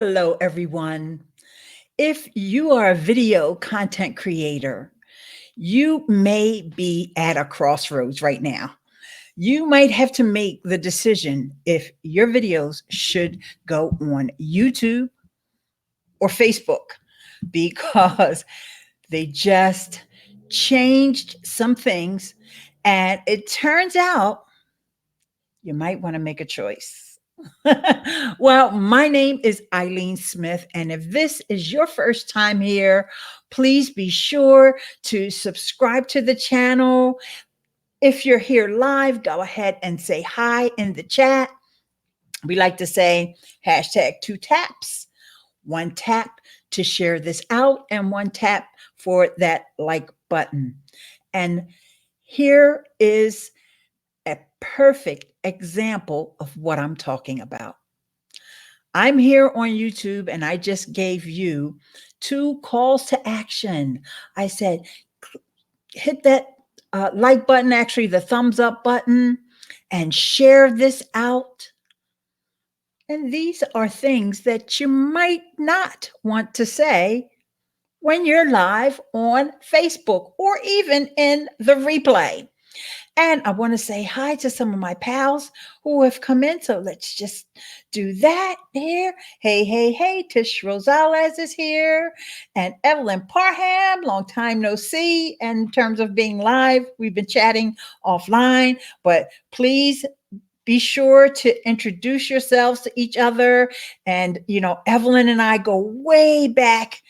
Hello, everyone. If you are a video content creator, you may be at a crossroads right now. You might have to make the decision if your videos should go on YouTube or Facebook because they just changed some things. And it turns out you might want to make a choice. Well, my name is Eileen Smith, and if this is your first time here, please be sure to subscribe to the channel. If you're here live, go ahead and say hi in the chat. We like to say hashtag 2 taps, 1 tap to share this out, and 1 tap for that like button. And here is a perfect example of what I'm talking about. I'm here on YouTube and I just gave you 2 calls to action. I said, hit that like button, actually, the thumbs up button, and share this out. And these are things that you might not want to say when you're live on Facebook or even in the replay. And I want to say hi to some of my pals who have come in. So let's just do that here. Hey, hey, hey, Tish Rosales is here. And Evelyn Parham, long time no see. And in terms of being live, we've been chatting offline, but please be sure to introduce yourselves to each other. And, Evelyn and I go way back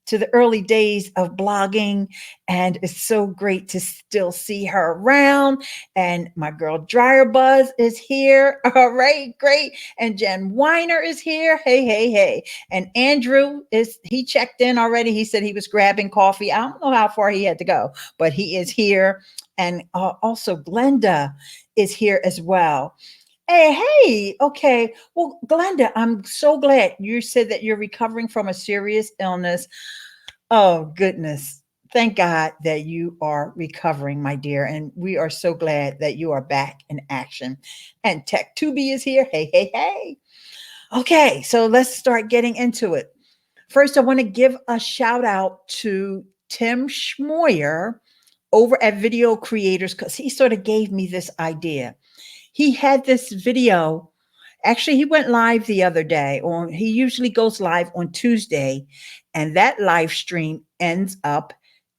to the early days of blogging, and it's so great to still see her around. And my girl Dryer Buzz is here. All right, great. And Jen Weiner is here. Hey, hey, hey. And Andrew he checked in already. He said he was grabbing coffee. I don't know how far he had to go, but he is here. And also Glenda is here as well. Hey, okay. Well, Glenda, I'm so glad you said that you're recovering from a serious illness. Oh, goodness. Thank God that you are recovering, my dear. And we are so glad that you are back in action. And Tech Tubi is here. Hey, hey, hey. Okay, so let's start getting into it. First, I want to give a shout out to Tim Schmoyer over at Video Creators because he sort of gave me this idea. He had this video. Actually, he went live the other day, or he usually goes live on Tuesday, and that live stream ends up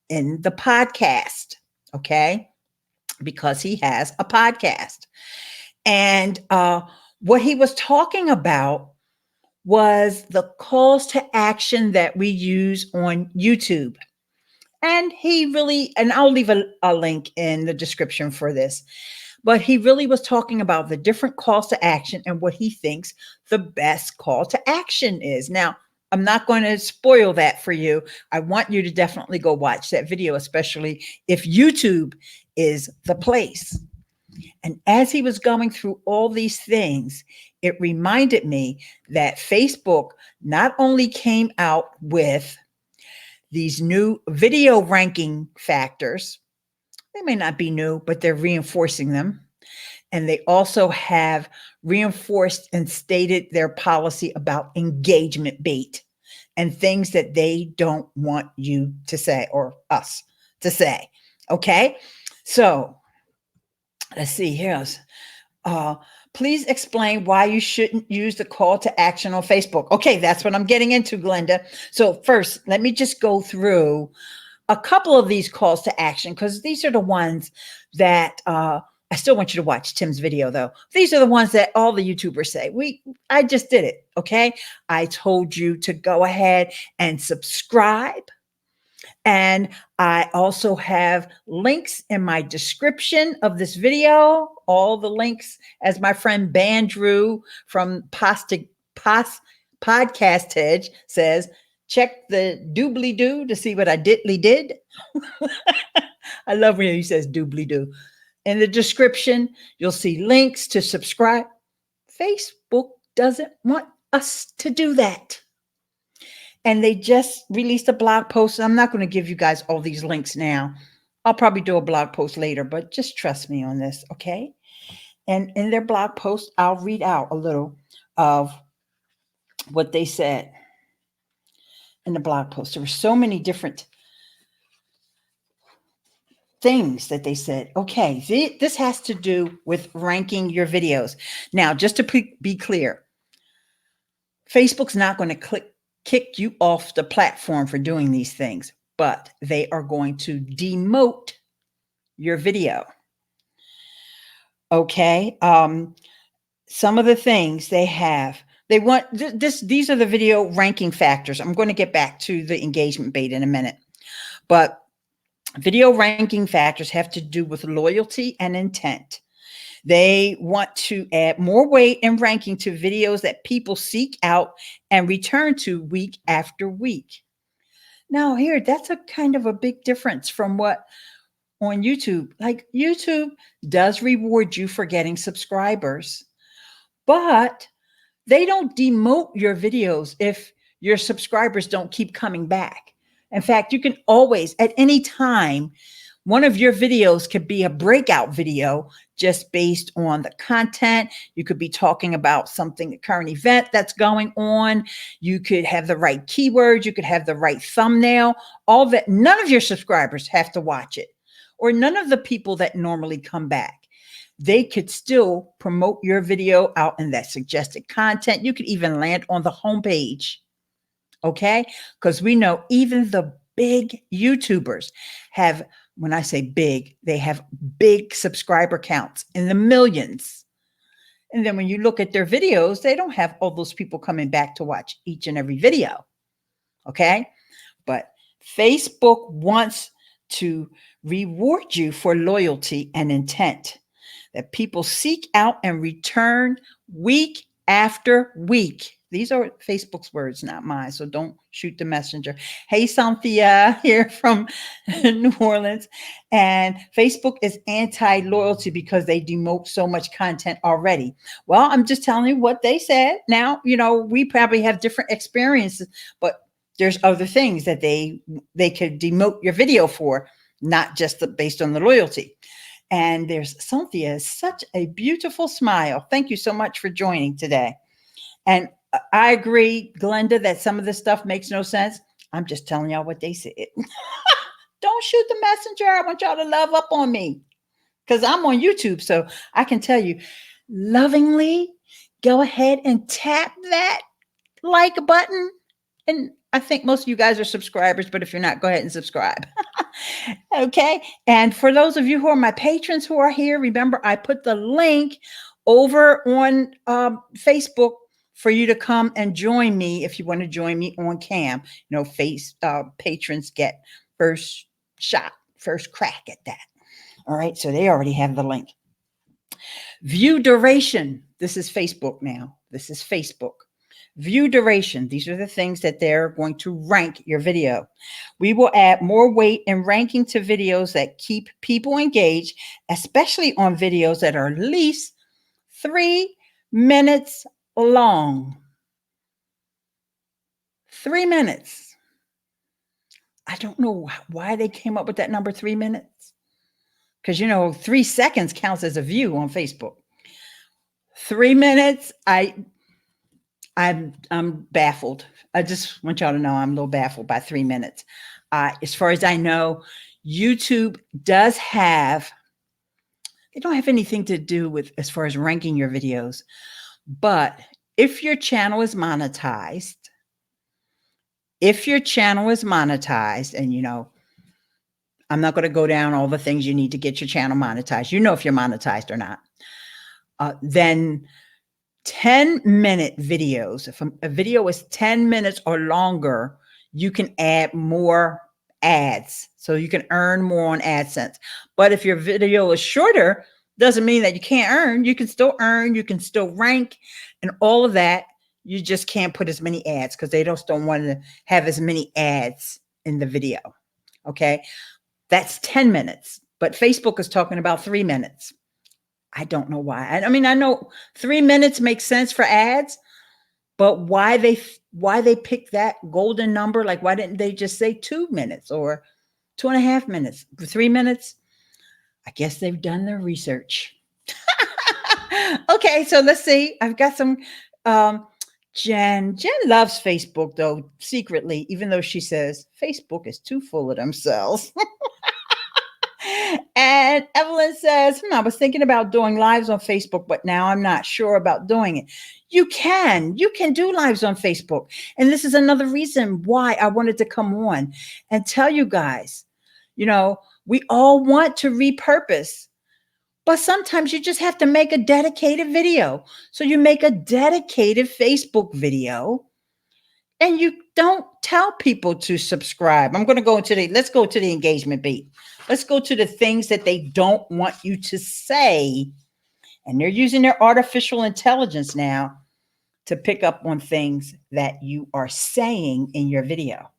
in the podcast, okay? Because he has a podcast. And what he was talking about was the calls to action that we use on YouTube. And I'll leave a link in the description for this. But he really was talking about the different calls to action and what he thinks the best call to action is. Now, I'm not going to spoil that for you. I want you to definitely go watch that video, especially if YouTube is the place. And as he was going through all these things, it reminded me that Facebook not only came out with these new video ranking factors. They may not be new, but they're reinforcing them. And they also have reinforced and stated their policy about engagement bait and things that they don't want you to say or us to say. Okay. So let's see here. Please explain why you shouldn't use the call to action on Facebook. Okay, that's what I'm getting into, Glenda. So first, let me just go through a couple of these calls to action because these are the ones that I still want you to watch Tim's video though. These are the ones that all the YouTubers say. I just did it. Okay. I told you to go ahead and subscribe. And I also have links in my description of this video, all the links, as my friend Bandrew from Podcastage says, check the doobly doo to see what I did. I love when he says doobly doo. In the description, you'll see links to subscribe. Facebook doesn't want us to do that. And they just released a blog post. I'm not going to give you guys all these links now. I'll probably do a blog post later, but just trust me on this, okay? And in their blog post, I'll read out a little of what they said in the blog post. There were so many different things that they said. Okay, this has to do with ranking your videos. Now, just to be clear, Facebook's not going to kick you off the platform for doing these things, but they are going to demote your video. Okay. Some of the things they want these are the video ranking factors. I'm going to get back to the engagement bait in a minute, but video ranking factors have to do with loyalty and intent. They want to add more weight and ranking to videos that people seek out and return to week after week. Now here, that's a kind of a big difference from what on YouTube. Like, YouTube does reward you for getting subscribers, but they don't demote your videos if your subscribers don't keep coming back. In fact, you can always, at any time, one of your videos could be a breakout video just based on the content. You could be talking about something, a current event that's going on. You could have the right keywords. You could have the right thumbnail. All that. None of your subscribers have to watch it, or none of the people that normally come back. They could still promote your video out in that suggested content. You could even land on the homepage. Okay? Because we know even the big YouTubers have, when I say big, they have big subscriber counts in the millions. And then when you look at their videos, they don't have all those people coming back to watch each and every video. Okay? But Facebook wants to reward you for loyalty and intent, that people seek out and return week after week. These are Facebook's words, not mine, so don't shoot the messenger. Hey, Cynthia, here from New Orleans. And Facebook is anti-loyalty because they demote so much content already. Well, I'm just telling you what they said. Now, we probably have different experiences, but there's other things that they could demote your video for, not just based on the loyalty. And there's Cynthia, such a beautiful smile. Thank you so much for joining today. And I agree, Glenda, that some of this stuff makes no sense. I'm just telling y'all what they said. Don't shoot the messenger. I want y'all to love up on me because I'm on YouTube. So I can tell you lovingly, go ahead and tap that like button. And I think most of you guys are subscribers, but if you're not, go ahead and subscribe. Okay. And for those of you who are my patrons who are here, remember, I put the link over on Facebook for you to come and join me if you want to join me on Cam. Patrons get first crack at that. All right. So they already have the link. View duration. This is Facebook now. This is Facebook. View duration. These are the things that they're going to rank your video. We will add more weight and ranking to videos that keep people engaged, especially on videos that are at least 3 minutes long. 3 minutes. I don't know why they came up with that number 3 minutes. Because 3 seconds counts as a view on Facebook. 3 minutes, I'm baffled. I just want y'all to know I'm a little baffled by 3 minutes. As far as I know, YouTube does they don't have anything to do with as far as ranking your videos. But if your channel is monetized, and I'm not going to go down all the things you need to get your channel monetized. If you're monetized or not. Then 10-minute videos, if a video is 10 minutes or longer, you can add more ads. So you can earn more on AdSense. But if your video is shorter, doesn't mean that you can't earn. You can still earn, you can still rank, and all of that. You just can't put as many ads because they just don't want to have as many ads in the video. Okay. That's 10 minutes, but Facebook is talking about 3 minutes. I don't know why. I mean, I know 3 minutes makes sense for ads, but why they pick that golden number? Like, why didn't they just say 2 minutes or 2.5 minutes? 3 minutes? I guess they've done their research. Okay, so let's see. I've got some Jen loves Facebook though, secretly, even though she says Facebook is too full of themselves. And Evelyn says, I was thinking about doing lives on Facebook, but now I'm not sure about doing it. You can do lives on Facebook. And this is another reason why I wanted to come on and tell you guys, we all want to repurpose, but sometimes you just have to make a dedicated video. So you make a dedicated Facebook video and you don't tell people to subscribe. Let's go to the engagement beat. Let's go to the things that they don't want you to say. And they're using their artificial intelligence now to pick up on things that you are saying in your video.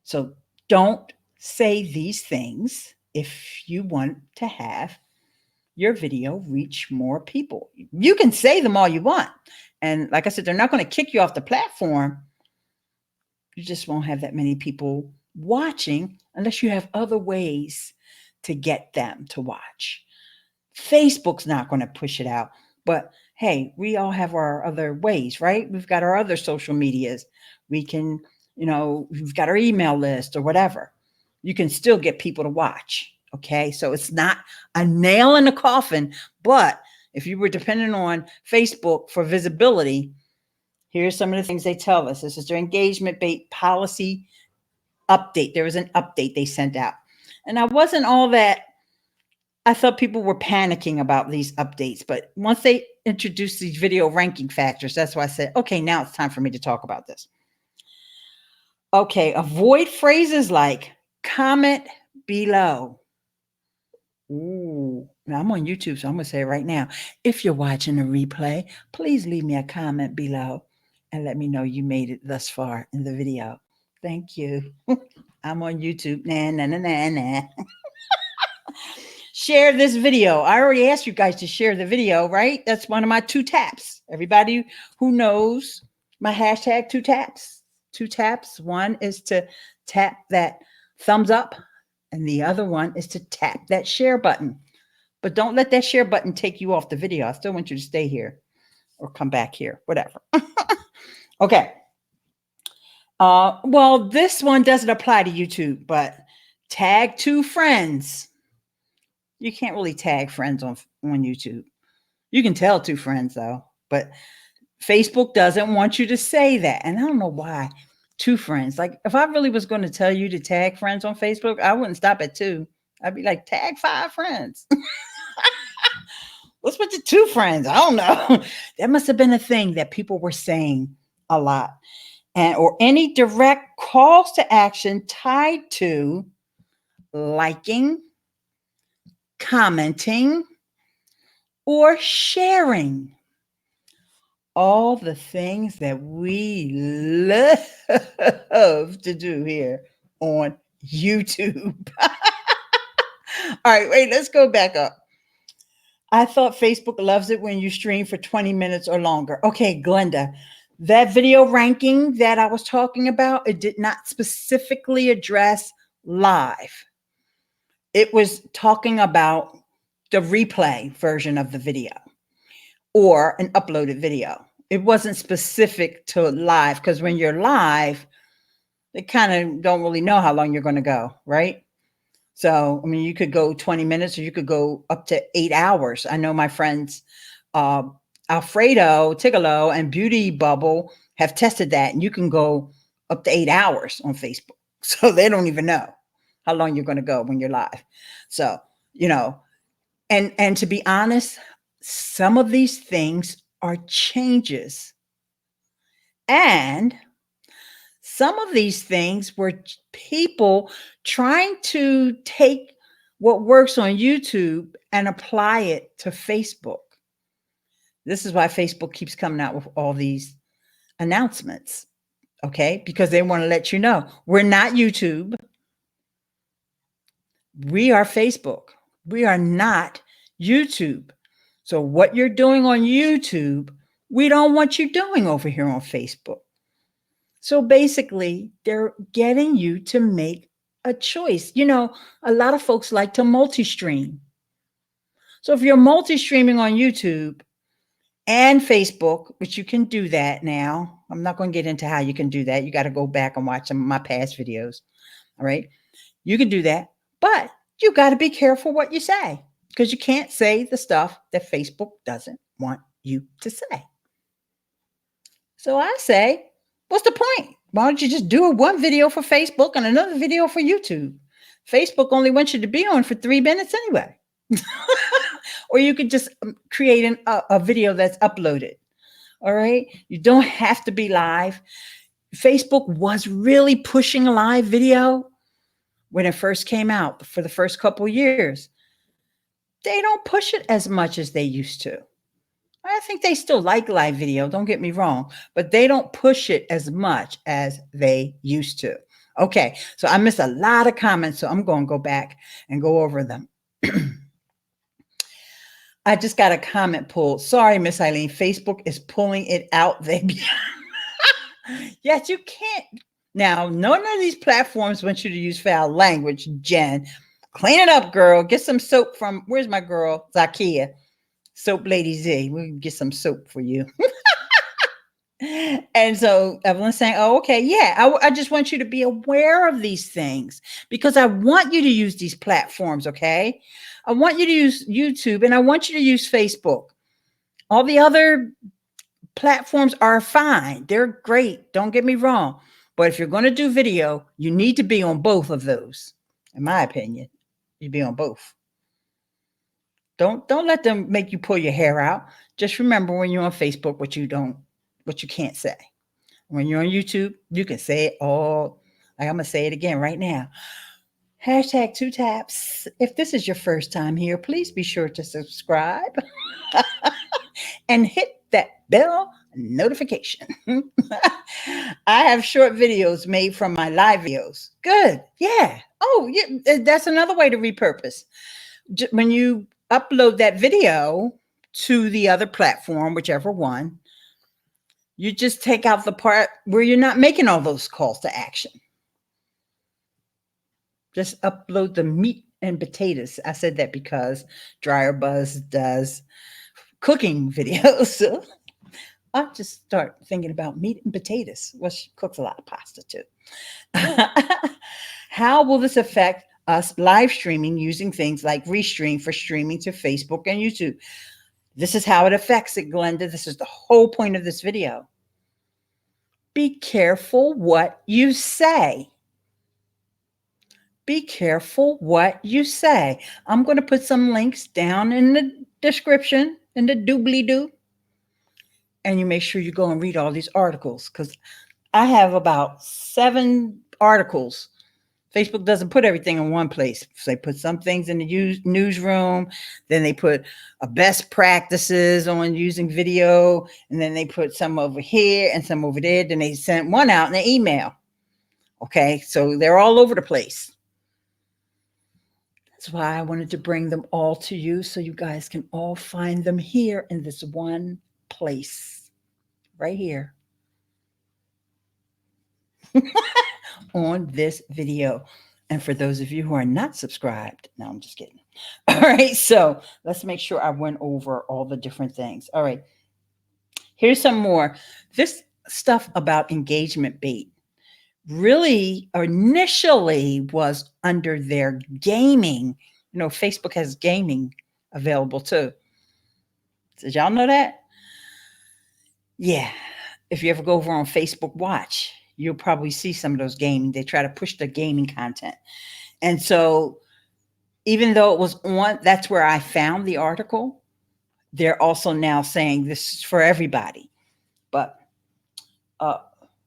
So don't say these things if you want to have your video reach more people. You can say them all you want. And like I said, they're not going to kick you off the platform. You just won't have that many people watching unless you have other ways to get them to watch. Facebook's not going to push it out. But hey, we all have our other ways, right? We've got our other social medias. We can, we've got our email list or whatever. You can still get people to watch. Okay. So it's not a nail in the coffin, but if you were dependent on Facebook for visibility, here's some of the things they tell us. This is their engagement bait policy update. There was an update they sent out. And I thought people were panicking about these updates, but once they introduced these video ranking factors, that's why I said, okay, now it's time for me to talk about this. Okay. Avoid phrases like comment below. Ooh, now I'm on YouTube, so I'm going to say it right now. If you're watching a replay, please leave me a comment below and let me know you made it thus far in the video. Thank you. I'm on YouTube. Nah. Share this video. I already asked you guys to share the video, right? That's one of my 2 taps. Everybody who knows my hashtag 2 taps. 2 taps. One is to tap that thumbs up. And the other one is to tap that share button. But don't let that share button take you off the video. I still want you to stay here or come back here, whatever. Okay. Well, this one doesn't apply to YouTube, but tag 2 friends. You can't really tag friends on YouTube. You can tell 2 friends though, but Facebook doesn't want you to say that. And I don't know why. 2 friends. Like if I really was going to tell you to tag friends on Facebook, I wouldn't stop at 2. I'd be like, tag 5 friends. What's with the 2 friends? I don't know. That must have been a thing that people were saying a lot. Or any direct calls to action tied to liking, commenting, or sharing. All the things that we love to do here on YouTube. All right, wait, let's go back up. I thought Facebook loves it when you stream for 20 minutes or longer. Okay, Glenda, that video ranking that I was talking about, it did not specifically address live. It was talking about the replay version of the video or an uploaded video. It wasn't specific to live because when you're live, they kind of don't really know how long you're going to go, right? So, I mean, you could go 20 minutes or you could go up to 8 hours. I know my friends, Alfredo, Tigolo, and Beauty Bubble have tested that, and you can go up to 8 hours on Facebook. So they don't even know how long you're going to go when you're live. So, and to be honest, some of these things are changes. And some of these things were people trying to take what works on YouTube and apply it to Facebook. This is why Facebook keeps coming out with all these announcements, okay? Because they want to let you know, we're not YouTube. We are Facebook. We are not YouTube. So what you're doing on YouTube, we don't want you doing over here on Facebook. So basically, they're getting you to make a choice. A lot of folks like to multi-stream. So if you're multi-streaming on YouTube and Facebook, which you can do that now. I'm not going to get into how you can do that. You got to go back and watch some of my past videos. All right. You can do that, but you got to be careful what you say because you can't say the stuff that Facebook doesn't want you to say. So I say, what's the point? Why don't you just do one video for Facebook and another video for YouTube? Facebook only wants you to be on for 3 minutes anyway. Or you could just create a video that's uploaded. All right. You don't have to be live. Facebook was really pushing live video when it first came out for the first couple of years. They don't push it as much as they used to. I think they still like live video, don't get me wrong, but they don't push it as much as they used to. Okay, so I missed a lot of comments, so I'm going to go back and go over them. I just got a comment pulled. Sorry, Miss Eileen, Facebook is pulling it out. Yes, you can't. Now, none of these platforms want you to use foul language, Jen. Clean it up, girl. Get some soap from, where's my girl? Zakia. Soap Lady Z. We'll get some soap for you. And so Evelyn's saying, oh, okay, yeah, I just want you to be aware of these things because I want you to use these platforms, okay? I want you to use YouTube and I want you to use Facebook. All the other platforms are fine. They're great. Don't get me wrong. But if you're going to do video, you need to be on both of those. In my opinion, you be on both. Don't let them make you pull your hair out. Just remember when you're on Facebook, what you can't say. When you're on YouTube, you can say it all. Like I'm going to say it again right now. Hashtag 2 taps. If this is your first time here, please be sure to subscribe and hit that bell notification. I have short videos made from my live videos. Good. Yeah. Oh, yeah. That's another way to repurpose. When you upload that video to the other platform, whichever one, you just take out the part where you're not making all those calls to action. Just upload the meat and potatoes. I said that because Dryer Buzz does cooking videos. So I'll just start thinking about meat and potatoes. Well, she cooks a lot of pasta too. How will this affect us live streaming using things like Restream for streaming to Facebook and YouTube? This is how it affects it, Glenda. This is the whole point of this video. Be careful what you say. Be careful what you say. I'm going to put some links down in the description, in the doobly-doo. And you make sure you go and read all these articles because I have about 7 articles. Facebook doesn't put everything in one place. So they put some things in the newsroom. Then they put best practices on using video. And then they put some over here and some over there. Then they sent one out in an email. Okay, so they're all over the place. That's why I wanted to bring them all to you so you guys can all find them here in this one place. Right here. On this video. And for those of you who are not subscribed, no, I'm just kidding. All right, so let's make sure I went over all the different things. All right, here's some more. This stuff about engagement bait really initially was under their gaming. You know, Facebook has gaming available too. Did y'all know that? Yeah. If you ever go over on Facebook Watch, you'll probably see some of those gaming. They try to push the gaming content. And so even though it was on, that's where I found the article. They're also now saying this is for everybody. But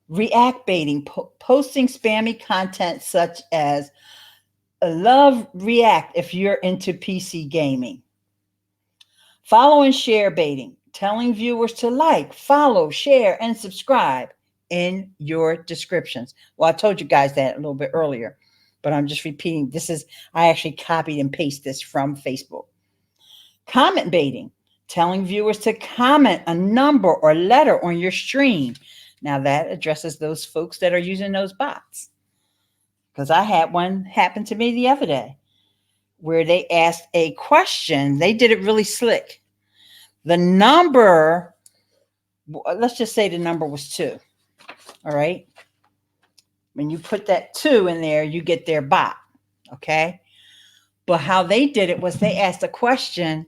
react baiting, posting spammy content such as love react if you're into PC gaming. Follow and share baiting, telling viewers to like, follow, share, and subscribe in your descriptions. Well, I told you guys that a little bit earlier, but I'm just repeating. I actually copied and pasted this from Facebook. Comment baiting, telling viewers to comment a number or letter on your stream. Now that addresses those folks that are using those bots. Because I had one happen to me the other day where they asked a question. They did it really slick. The number let's just say the number was 2. All right. When you put that 2 in there, you get their bot. Okay. But how they did it was they asked a question,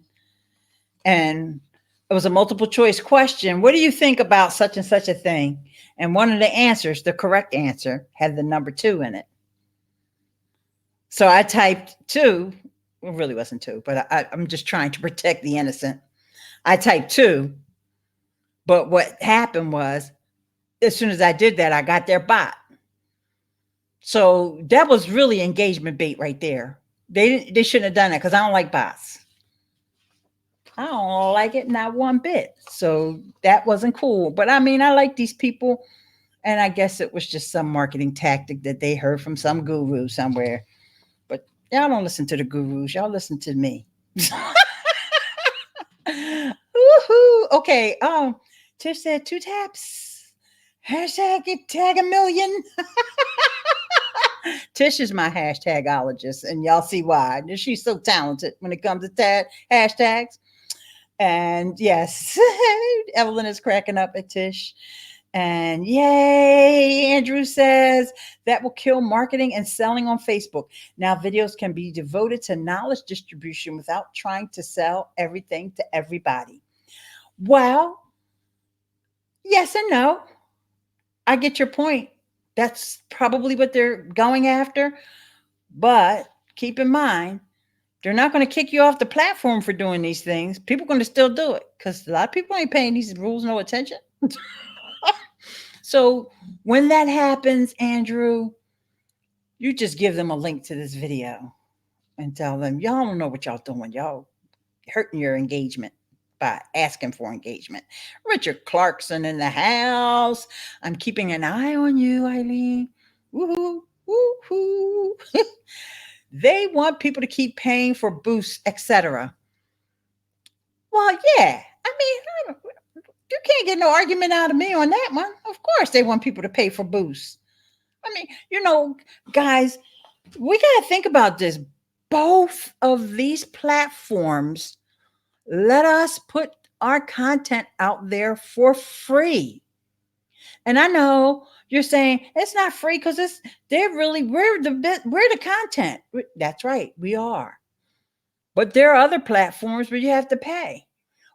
and it was a multiple choice question. What do you think about such and such a thing? And one of the answers, the correct answer, had the number 2 in it. So I typed 2. It really wasn't 2, but I'm just trying to protect the innocent. I typed 2. But what happened was, as soon as I did that, I got their bot. So that was really engagement bait right there. They shouldn't have done that, because I don't like bots. I don't like it, not one bit. So that wasn't cool. But I mean, I like these people. And I guess it was just some marketing tactic that they heard from some guru somewhere. But y'all don't listen to the gurus. Y'all listen to me. Woohoo. Okay. Tish said 2 taps. Hashtag tag a million. Tish is my hashtagologist, and y'all see why. She's so talented when it comes to hashtags. And yes, Evelyn is cracking up at Tish. And yay, Andrew says that will kill marketing and selling on Facebook. Now videos can be devoted to knowledge distribution without trying to sell everything to everybody. Well, yes and no. I get your point. That's probably what they're going after. But keep in mind, they're not going to kick you off the platform for doing these things. People are going to still do it, because a lot of people ain't paying these rules no attention. So when that happens, Andrew, you just give them a link to this video and tell them, y'all don't know what y'all doing. Y'all hurting your engagement by asking for engagement. Richard Clarkson in the house. I'm keeping an eye on you, Eileen. Woohoo, woohoo. They want people to keep paying for boosts, etc. Well, yeah. I mean, you can't get no argument out of me on that one. Of course, they want people to pay for boosts. I mean, guys, we got to think about this. Both of these platforms let us put our content out there for free. And I know you're saying it's not free because we're the content. That's right, we are. But there are other platforms where you have to pay,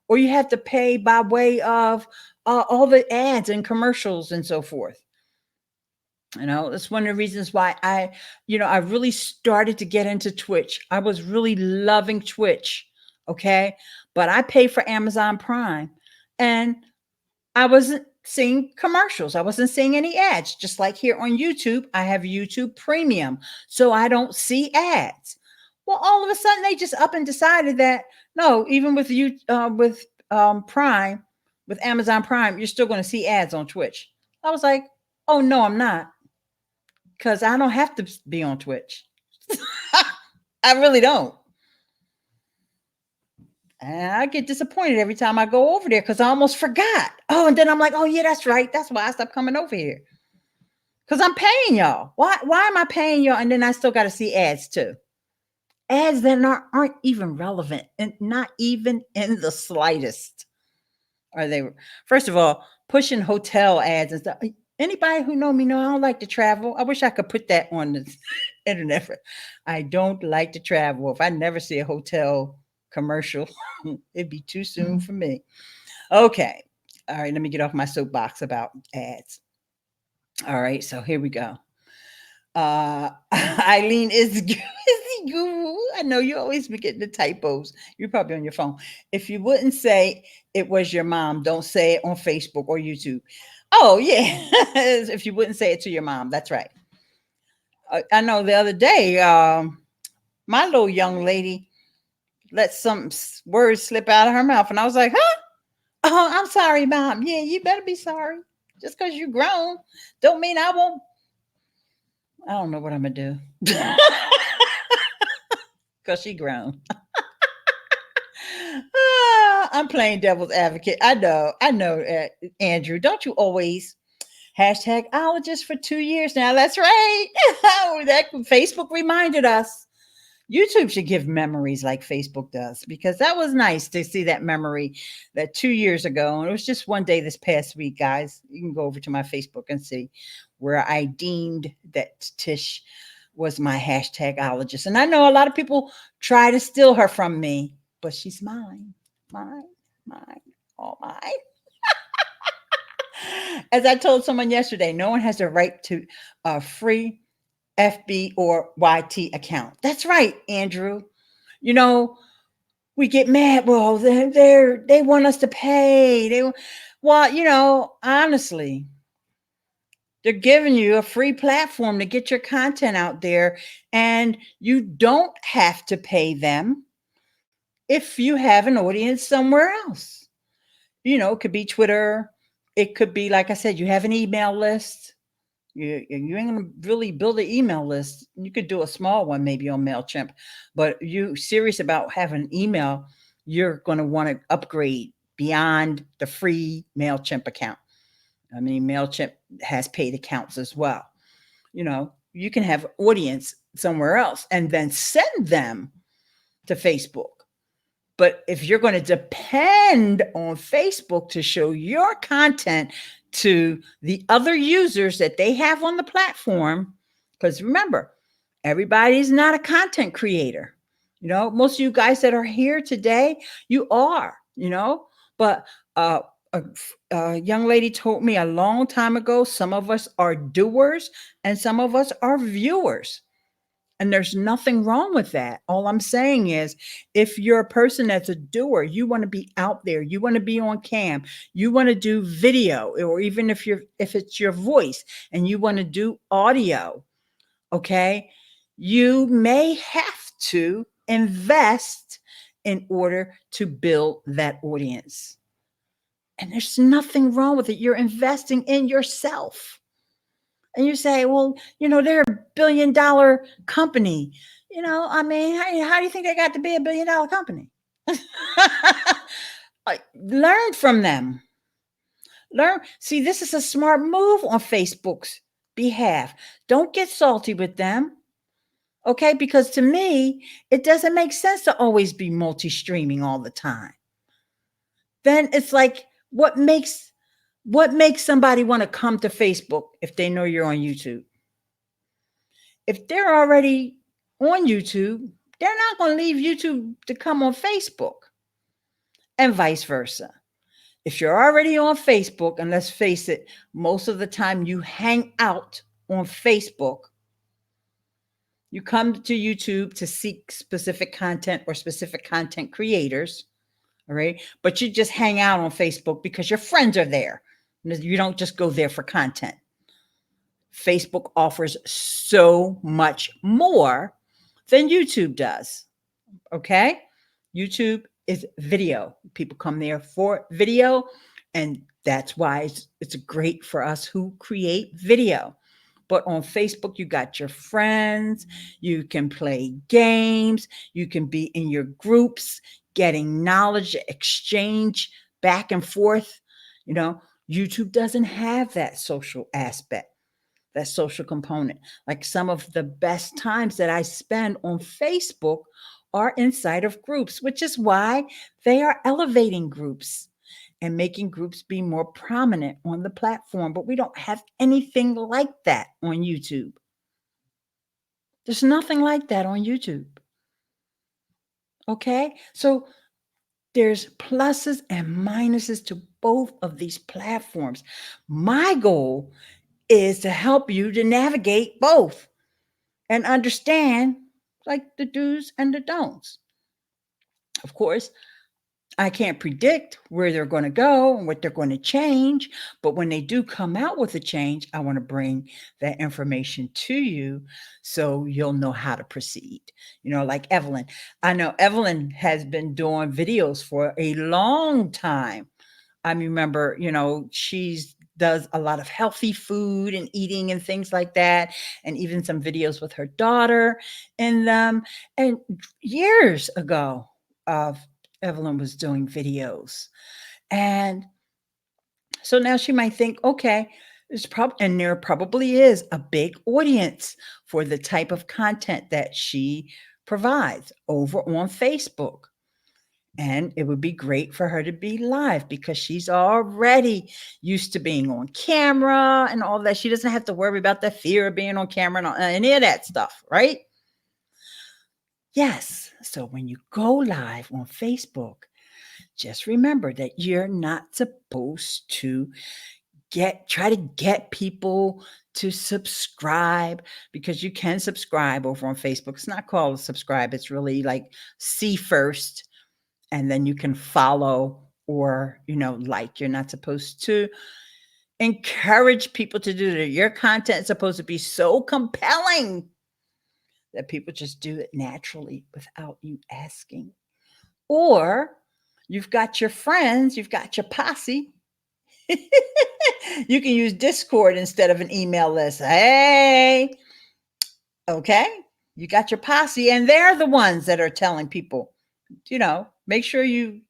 or you have to pay by way of all the ads and commercials and so forth. That's one of the reasons why I really started to get into Twitch. I was really loving Twitch. Okay. But I pay for Amazon Prime, and I wasn't seeing commercials. I wasn't seeing any ads. Just like here on YouTube, I have YouTube Premium, so I don't see ads. Well, all of a sudden they just up and decided that no, even with Prime, with Amazon Prime, you're still going to see ads on Twitch. I was like, oh no, I'm not, because I don't have to be on Twitch. I really don't. And I get disappointed every time I go over there, because I almost forgot. Oh, and then I'm like, oh yeah, that's right. That's why I stopped coming over here, because I'm paying y'all. Why am I paying y'all? And then I still got to see ads too. Ads that aren't even relevant, and not even in the slightest. Are they? First of all, pushing hotel ads and stuff. Anybody who know me know I don't like to travel. I wish I could put that on the internet. I don't like to travel. If I never see a hotel commercial, it'd be too soon for me. Okay. All right. Let me get off my soapbox about ads. All right. So here we go. Eileen is the guru. I know you always be getting the typos. You're probably on your phone. If you wouldn't say it was your mom, don't say it on Facebook or YouTube. Oh yeah. If you wouldn't say it to your mom, that's right. I know the other day, my little young lady let some words slip out of her mouth, and I was like, huh? Oh, I'm sorry, Mom. Yeah, you better be sorry. Just because you're grown don't mean I won't. I don't know what I'm going to do. Because she grown. I'm playing devil's advocate. I know, Andrew. Don't you always #ologist for 2 years now? That's right. That Facebook reminded us. YouTube should give memories like Facebook does, because that was nice to see that memory that 2 years ago. And it was just one day this past week, guys. You can go over to my Facebook and see where I deemed that Tish was my hashtagologist. And I know a lot of people try to steal her from me, but she's mine, mine, mine, all mine. As I told someone yesterday, no one has the right to a free FB or YT account. That's right, Andrew. You know, we get mad. Well, they want us to pay. Well, honestly, they're giving you a free platform to get your content out there, and you don't have to pay them if you have an audience somewhere else. It could be Twitter. It could be, like I said, you have an email list. You ain't gonna really build an email list. You could do a small one maybe on MailChimp, but you serious about having email, you're gonna want to upgrade beyond the free MailChimp account. I mean, MailChimp has paid accounts as well. You can have audience somewhere else and then send them to Facebook. But if you're going to depend on Facebook to show your content to the other users that they have on the platform, because remember, everybody's not a content creator. Most of you guys that are here today, you are, but a young lady told me a long time ago, some of us are doers and some of us are viewers. And there's nothing wrong with that. All I'm saying is, if you're a person that's a doer, you want to be out there, you want to be on cam, you want to do video, or even if it's your voice and you want to do audio, okay, you may have to invest in order to build that audience. And there's nothing wrong with it. You're investing in yourself. And you say, well, they're a $1 billion company. I mean, how do you think they got to be a $1 billion company? Learn from them. See, this is a smart move on Facebook's behalf. Don't get salty with them. Okay? Because to me, it doesn't make sense to always be multi-streaming all the time. Then it's like, what makes somebody want to come to Facebook if they know you're on YouTube? If they're already on YouTube, they're not going to leave YouTube to come on Facebook, and vice versa. If you're already on Facebook, and let's face it, most of the time you hang out on Facebook, you come to YouTube to seek specific content or specific content creators, all right? But you just hang out on Facebook because your friends are there. You don't just go there for content. Facebook offers so much more than YouTube does. Okay? YouTube is video. People come there for video, and that's why it's great for us who create video. But on Facebook, you got your friends, you can play games, you can be in your groups, getting knowledge, exchange back and forth. YouTube doesn't have that social aspect, that social component. Like, some of the best times that I spend on Facebook are inside of groups, which is why they are elevating groups and making groups be more prominent on the platform. But we don't have anything like that on YouTube. There's nothing like that on YouTube. Okay? So there's pluses and minuses to both of these platforms. My goal is to help you to navigate both and understand, like, the do's and the don'ts. Of course, I can't predict where they're going to go and what they're going to change, but when they do come out with a change, I want to bring that information to you so you'll know how to proceed. Like Evelyn. I know Evelyn has been doing videos for a long time. I remember, she's does a lot of healthy food and eating and things like that, and even some videos with her daughter in them. And years ago, Evelyn was doing videos. And so now she might think, okay, there probably is a big audience for the type of content that she provides over on Facebook. And it would be great for her to be live because she's already used to being on camera and all that. She doesn't have to worry about the fear of being on camera and any of that stuff, right? Yes. So when you go live on Facebook, just remember that you're not supposed to try to get people to subscribe, because you can subscribe over on Facebook. It's not called subscribe. It's really like see first, and then you can follow or, like. You're not supposed to encourage people to do that. Your content is supposed to be so compelling that people just do it naturally without you asking. Or you've got your friends, you've got your posse. You can use Discord instead of an email list. Hey, okay, you got your posse, and they're the ones that are telling people, make sure you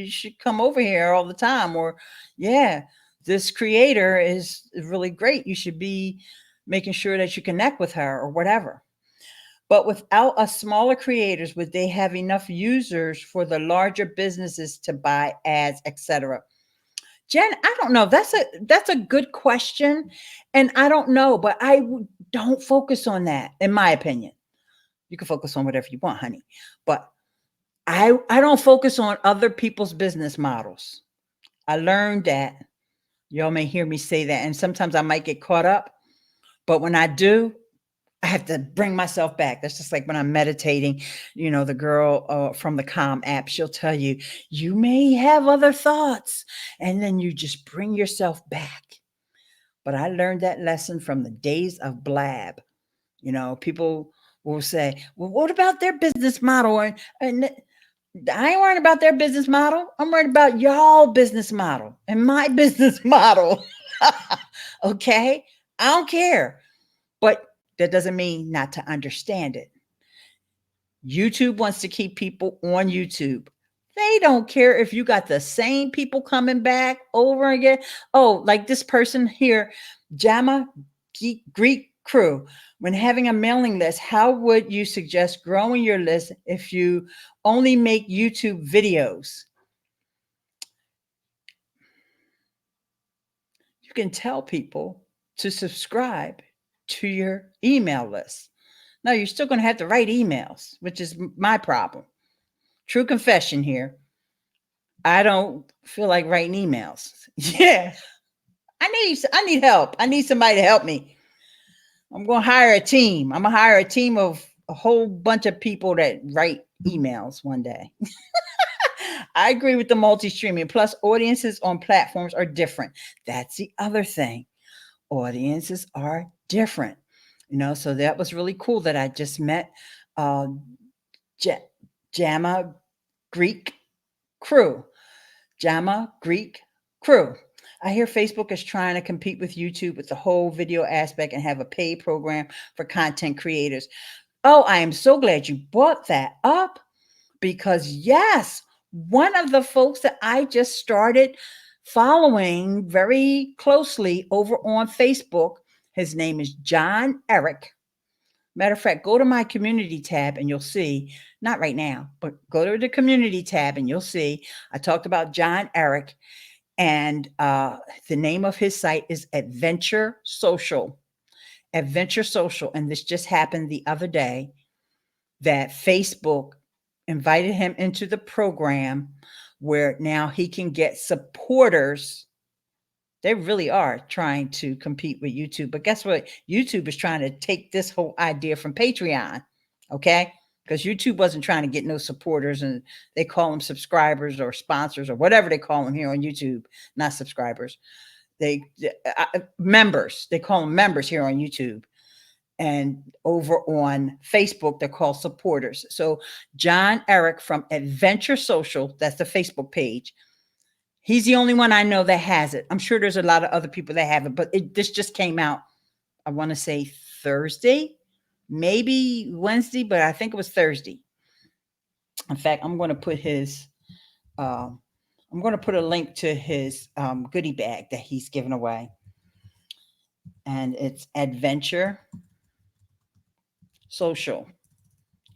should come over here all the time. Or, yeah, this creator is really great. You should be making sure that you connect with her or whatever. But without us smaller creators, would they have enough users for the larger businesses to buy ads, etc.? Jen, I don't know. That's a good question, and I don't know, but don't focus on that. In my opinion, you can focus on whatever you want, honey, but I don't focus on other people's business models. I learned that. Y'all may hear me say that, and sometimes I might get caught up, but when I do, I have to bring myself back. That's just like when I'm meditating. The girl from the Calm app, she'll tell you, you may have other thoughts, and then you just bring yourself back. But I learned that lesson from the days of Blab. People will say, well, what about their business model? And I ain't worried about their business model. I'm worried about y'all business model and my business model. Okay? I don't care. But that doesn't mean not to understand it. YouTube wants to keep people on YouTube. They don't care if you got the same people coming back over again. Oh, like this person here, Jama Greek Crew. When having a mailing list, how would you suggest growing your list if you only make YouTube videos? You can tell people to subscribe to your email list. Now, you're still going to have to write emails, which is my problem. True confession here. I don't feel like writing emails. Yeah. I need help. I need somebody to help me. I'm going to hire a team. I'm going to hire a team of a whole bunch of people that write emails one day. I agree with the multi-streaming. Plus, audiences on platforms are different. That's the other thing. Audiences are different. So that was really cool that I just met Jama Greek Crew. Jama Greek Crew. I hear Facebook is trying to compete with YouTube with the whole video aspect and have a paid program for content creators. Oh, I am so glad you brought that up, because yes, one of the folks that I just started following very closely over on Facebook, his name is John Eric. Matter of fact, go to my community tab and you'll see, not right now, but go to the community tab and you'll see, I talked about John Eric, and the name of his site is Adventure Social. Adventure Social. And this just happened the other day, that Facebook invited him into the program where now he can get supporters. They really are trying to compete with YouTube. But guess what? YouTube is trying to take this whole idea from Patreon. Okay? Because YouTube wasn't trying to get no supporters, and they call them subscribers or sponsors or whatever they call them here on YouTube. Not subscribers. Members. They call them members here on YouTube. And over on Facebook, they're called supporters. So John Eric from Adventure Social, that's the Facebook page. He's the only one I know that has it. I'm sure there's a lot of other people that have it, but this just came out, I want to say Thursday, maybe Wednesday, but I think it was Thursday. In fact, I'm going to put a link to his goodie bag that he's given away. And it's Adventure Social.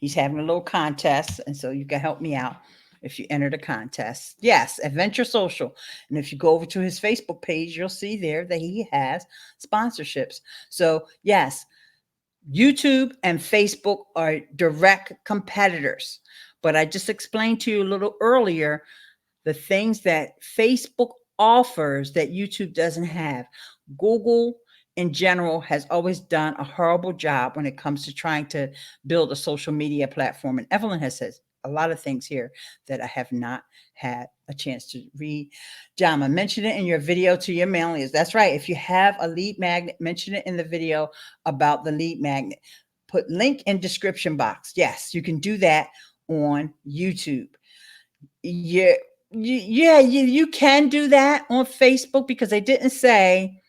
He's having a little contest, and so you can help me out if you enter the contest. Yes, Adventure Social. And if you go over to his Facebook page, you'll see there that he has sponsorships. So, yes, YouTube and Facebook are direct competitors. But I just explained to you a little earlier the things that Facebook offers that YouTube doesn't have. Google in general has always done a horrible job when it comes to trying to build a social media platform. And Evelyn has said a lot of things here that I have not had a chance to read. Jama, mention it in your video to your mailing list. That's right. If you have a lead magnet, mention it in the video about the lead magnet. Put link in description box. Yes, you can do that on YouTube. Yeah, you can do that on Facebook because they didn't say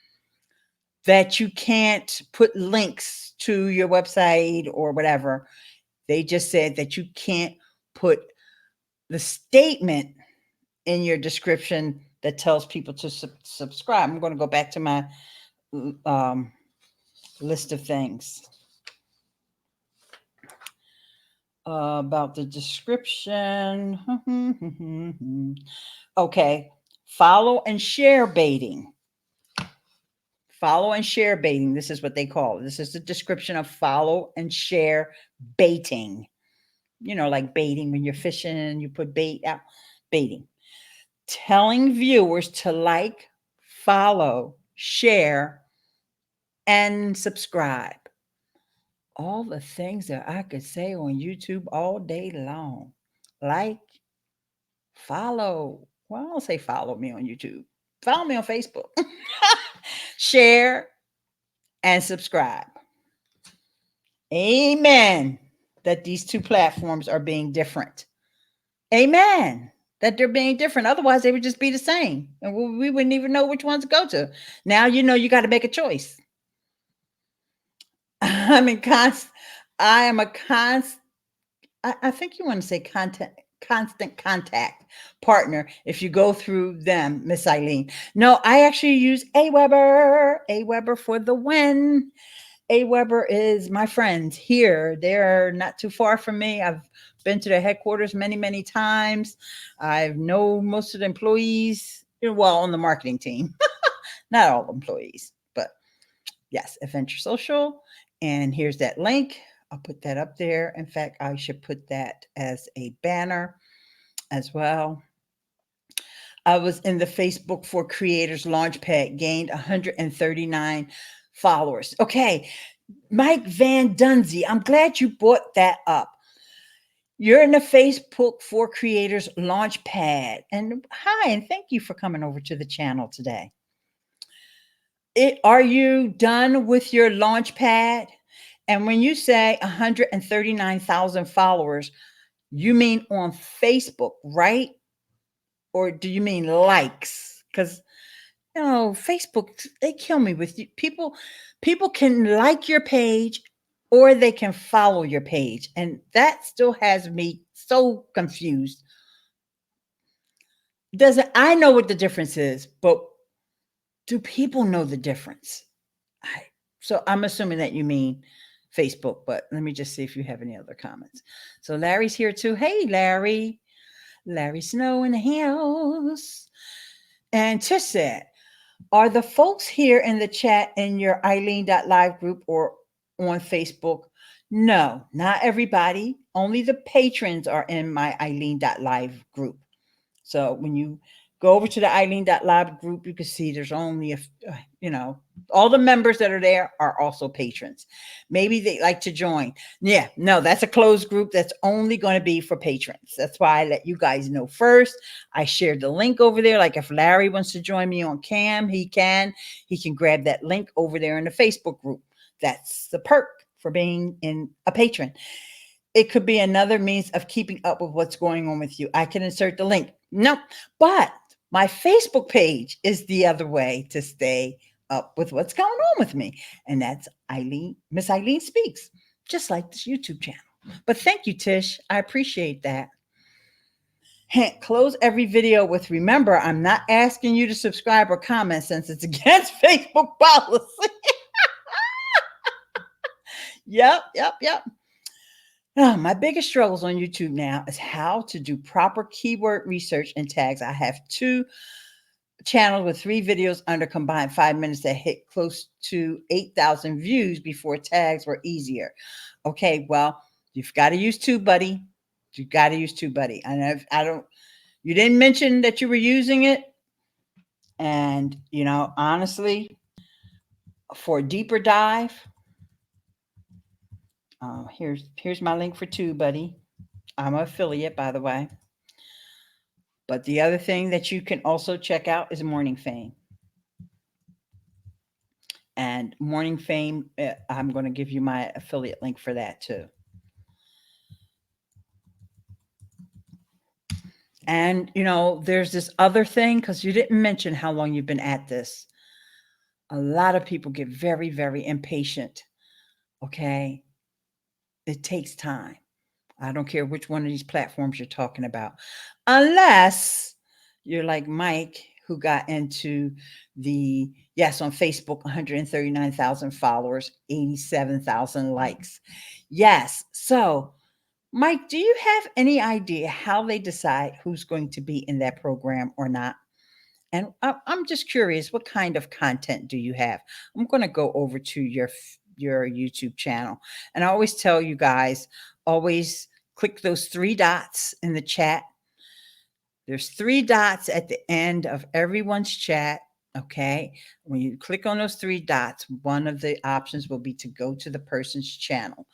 that you can't put links to your website or whatever. They just said that you can't put the statement in your description that tells people to subscribe. I'm going to go back to my list of things about the description. Okay. Follow and share baiting. Follow and share baiting. This is what they call it. This is the description of follow and share baiting. You know, like baiting when you're fishing and you put bait out. Baiting. Telling viewers to like, follow, share, and subscribe. All the things that I could say on YouTube all day long. Like, follow. Well, I don't say follow me on YouTube. Follow me on Facebook. Share and subscribe. Amen. That these two platforms are being different. Amen. That they're being different. Otherwise, they would just be the same. And we wouldn't even know which ones to go to. Now, you know, you got to make a choice. I think you want to say constant contact partner if you go through them, Miss Eileen. No, I actually use Aweber for the win. Aweber is my friends here. They're not too far from me. I've been to their headquarters many, many times. I know most of the employees, well, on the marketing team. Not all employees, but yes, Adventure Social. And here's that link. I'll put that up there. In fact, I should put that as a banner as well. I was in the Facebook for Creators Launchpad, gained 139 followers. Okay, Mike Van Dunsey, I'm glad you brought that up. You're in the Facebook for Creators Launchpad. And hi, and thank you for coming over to the channel today. Are you done with your Launchpad? And when you say 139,000 followers, you mean on Facebook, right? Or do you mean likes? Because, you know, Facebook, they kill me with you. People can like your page or they can follow your page. And that still has me so confused. I know what the difference is, but do people know the difference? So I'm assuming that you mean Facebook, but let me just see if you have any other comments. So Larry's here too. Hey, Larry. Larry Snow in the house. And Tish said, are the folks here in the chat in your Eileen.live group or on Facebook? No, not everybody. Only the patrons are in my Eileen.live group. So when you go over to the Eileen.live group, you can see there's only, all the members that are there are also patrons. Maybe they like to join. Yeah, no, that's a closed group. That's only going to be for patrons. That's why I let you guys know first. I shared the link over there. Like if Larry wants to join me on Cam, he can grab that link over there in the Facebook group. That's the perk for being in a patron. It could be another means of keeping up with what's going on with you. I can insert the link. No, but my Facebook page is the other way to stay up with what's going on with me. And that's Miss Eileen Speaks, just like this YouTube channel. But thank you, Tish. I appreciate that. Close every video with, remember, I'm not asking you to subscribe or comment since it's against Facebook policy. Yep. My biggest struggles on YouTube now is how to do proper keyword research and tags. I have 2 channels with 3 videos under combined 5 minutes that hit close to 8,000 views before tags were easier. Okay, well, you've got to use TubeBuddy. You got to use TubeBuddy. I know I don't. You didn't mention that you were using it, and honestly, for a deeper dive, here's my link for TubeBuddy. I'm an affiliate, by the way. But the other thing that you can also check out is Morning Fame. And Morning Fame, I'm going to give you my affiliate link for that too. And, there's this other thing, because you didn't mention how long you've been at this. A lot of people get very, very impatient. Okay. It takes time. I don't care which one of these platforms you're talking about, unless you're like Mike, who got into on Facebook, 139,000 followers, 87,000 likes. Yes. So, Mike, do you have any idea how they decide who's going to be in that program or not? And I'm just curious, what kind of content do you have? I'm going to go over to your YouTube channel. And I always tell you guys, always click those 3 dots in the chat. There's 3 dots at the end of everyone's chat. Okay. When you click on those 3 dots, one of the options will be to go to the person's channel.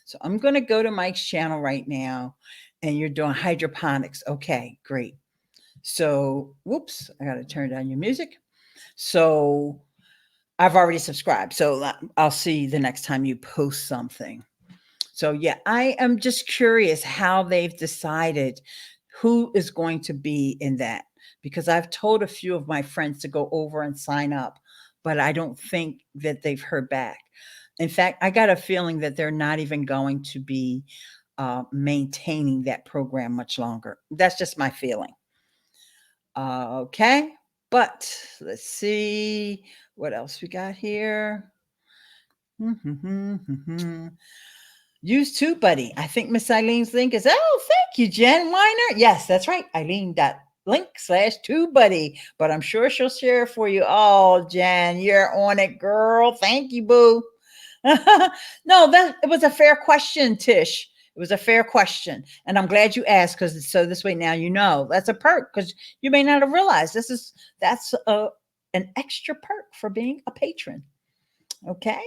So I'm going to go to Mike's channel right now, and you're doing hydroponics. Okay, great. So, whoops, I got to turn down your music. So I've already subscribed. So I'll see the next time you post something. So yeah, I am just curious how they've decided who is going to be in that, because I've told a few of my friends to go over and sign up, but I don't think that they've heard back. In fact, I got a feeling that they're not even going to be maintaining that program much longer. That's just my feeling. Okay, but let's see what else we got here. Use TubeBuddy. I think Miss Eileen's link is, thank you, Jen Weiner. Yes, that's right. Eileen.link/TubeBuddy. But I'm sure she'll share it for you. Oh, Jen, you're on it, girl. Thank you, boo. No, it was a fair question, Tish. It was a fair question. And I'm glad you asked, because so this way now that's a perk, because you may not have realized that's an extra perk for being a patron. Okay.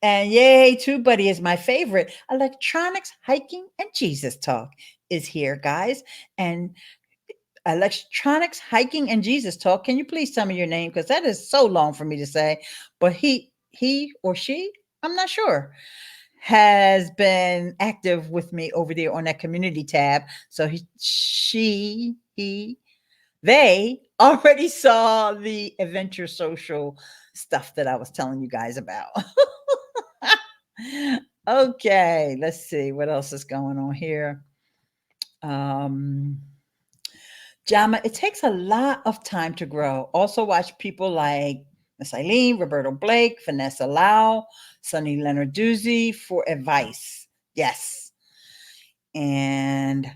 And yay, TubeBuddy is my favorite. Electronics, hiking, and Jesus talk is here, guys. And Electronics, hiking, and Jesus talk. Can you please tell me your name? Because that is so long for me to say. But he or she, I'm not sure, has been active with me over there on that community tab. So they already saw the adventure social stuff that I was telling you guys about. Okay, let's see what else is going on here. Jama, it takes a lot of time to grow. Also watch people like Miss Eileen, Roberto Blake, Vanessa Lau, Sunny Leonarduzzi for advice. Yes. And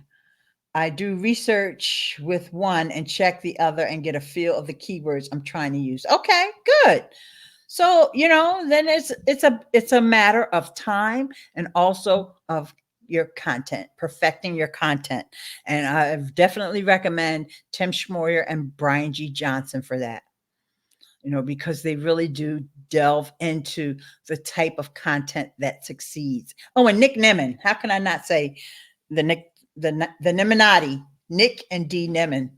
I do research with one and check the other and get a feel of the keywords I'm trying to use. Okay, good. So, then it's a matter of time, and also of your content, perfecting your content. And I definitely recommend Tim Schmoyer and Brian G. Johnson for that, because they really do delve into the type of content that succeeds. Oh, and Nick Nemon. How can I not say the Neminati, Nick and D. Nemon?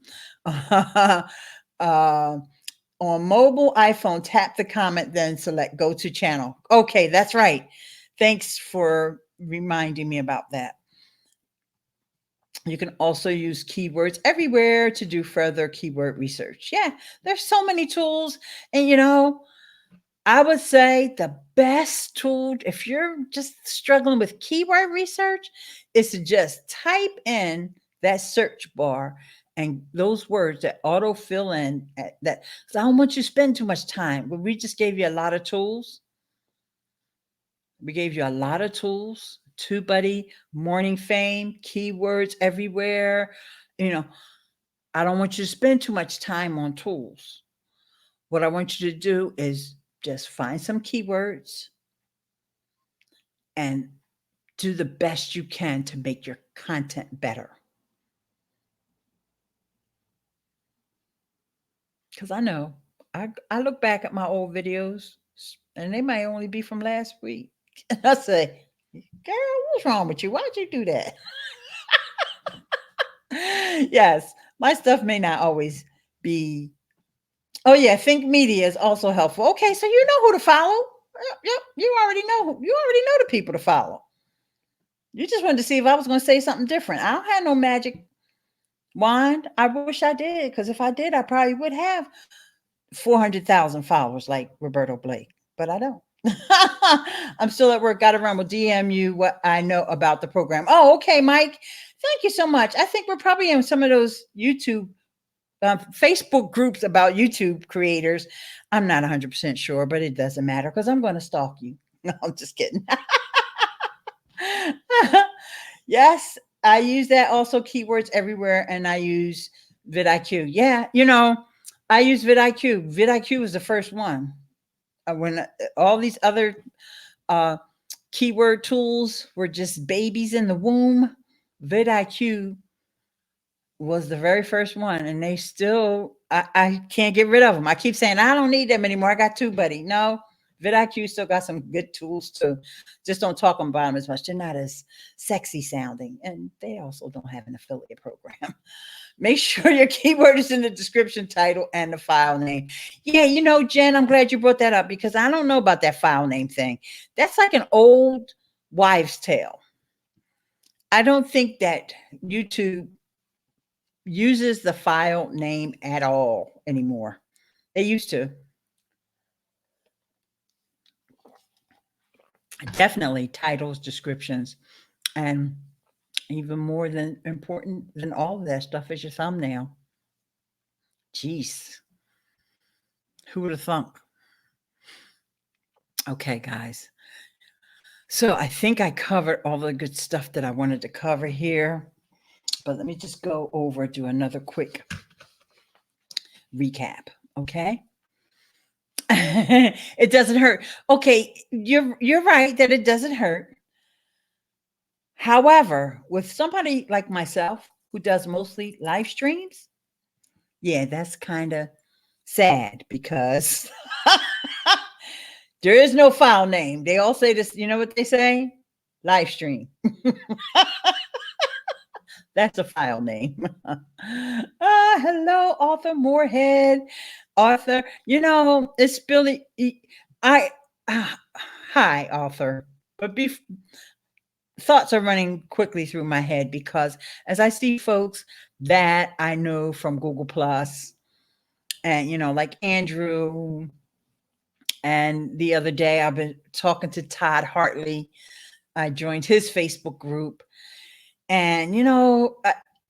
On mobile iPhone, tap the comment, then select go to channel. Okay, that's right. Thanks for reminding me about that. You can also use keywords everywhere to do further keyword research. Yeah, there's so many tools. And, I would say the best tool, if you're just struggling with keyword research, is to just type in that search bar and those words that auto fill in that. So I don't want you to spend too much time. But we just gave you a lot of tools. We gave you a lot of tools TubeBuddy, Morning Fame, keywords everywhere. You know, I don't want you to spend too much time on tools. What I want you to do is just find some keywords and do the best you can to make your content better. Because I know I look back at my old videos and they might only be from last week. And I say, girl, what's wrong with you? Why'd you do that? Yes, my stuff may not always be. Oh yeah, Think Media is also helpful. Okay, so you know who to follow. Yep, you already know. You already know the people to follow. You just wanted to see if I was going to say something different. I don't have no magic wand. I wish I did, because if I did, I probably would have 400,000 followers like Roberto Blake, but I don't. I'm still at work. Got to run. Will DM you what I know about the program. Oh, okay, Mike. Thank you so much. I think we're probably in some of those YouTube, Facebook groups about YouTube creators. I'm not 100% sure, but it doesn't matter because I'm going to stalk you. No, I'm just kidding. Yes, I use that also, keywords everywhere, and I use vidIQ. Yeah, I use vidIQ. vidIQ was the first one. When all these other keyword tools were just babies in the womb, vidIQ was the very first one, and they still, I can't get rid of them. I keep saying I don't need them anymore. I got TubeBuddy. No, vidIQ still got some good tools too. Just don't talk about them as much. They're not as sexy sounding, and they also don't have an affiliate program. Make sure your keyword is in the description, title, and the file name. Yeah, Jen, I'm glad you brought that up because I don't know about that file name thing. That's like an old wives' tale. I don't think that YouTube uses the file name at all anymore. They used to. Definitely titles, descriptions, and even more than important than all of that stuff is your thumbnail. Jeez. Who would have thunk? Okay, guys. So I think I covered all the good stuff that I wanted to cover here, but let me just go over, do another quick recap. Okay. It doesn't hurt. Okay. You're right that it doesn't hurt. However, with somebody like myself who does mostly live streams, yeah, that's kind of sad because there is no file name. They all say this, you know what they say? Live stream. That's a file name. Hello, Arthur Moorhead. Arthur, it's Billy. Hi, Arthur. But thoughts are running quickly through my head because as I see folks that I know from Google Plus, and like Andrew, and the other day I've been talking to Todd Hartley. I joined his Facebook group, and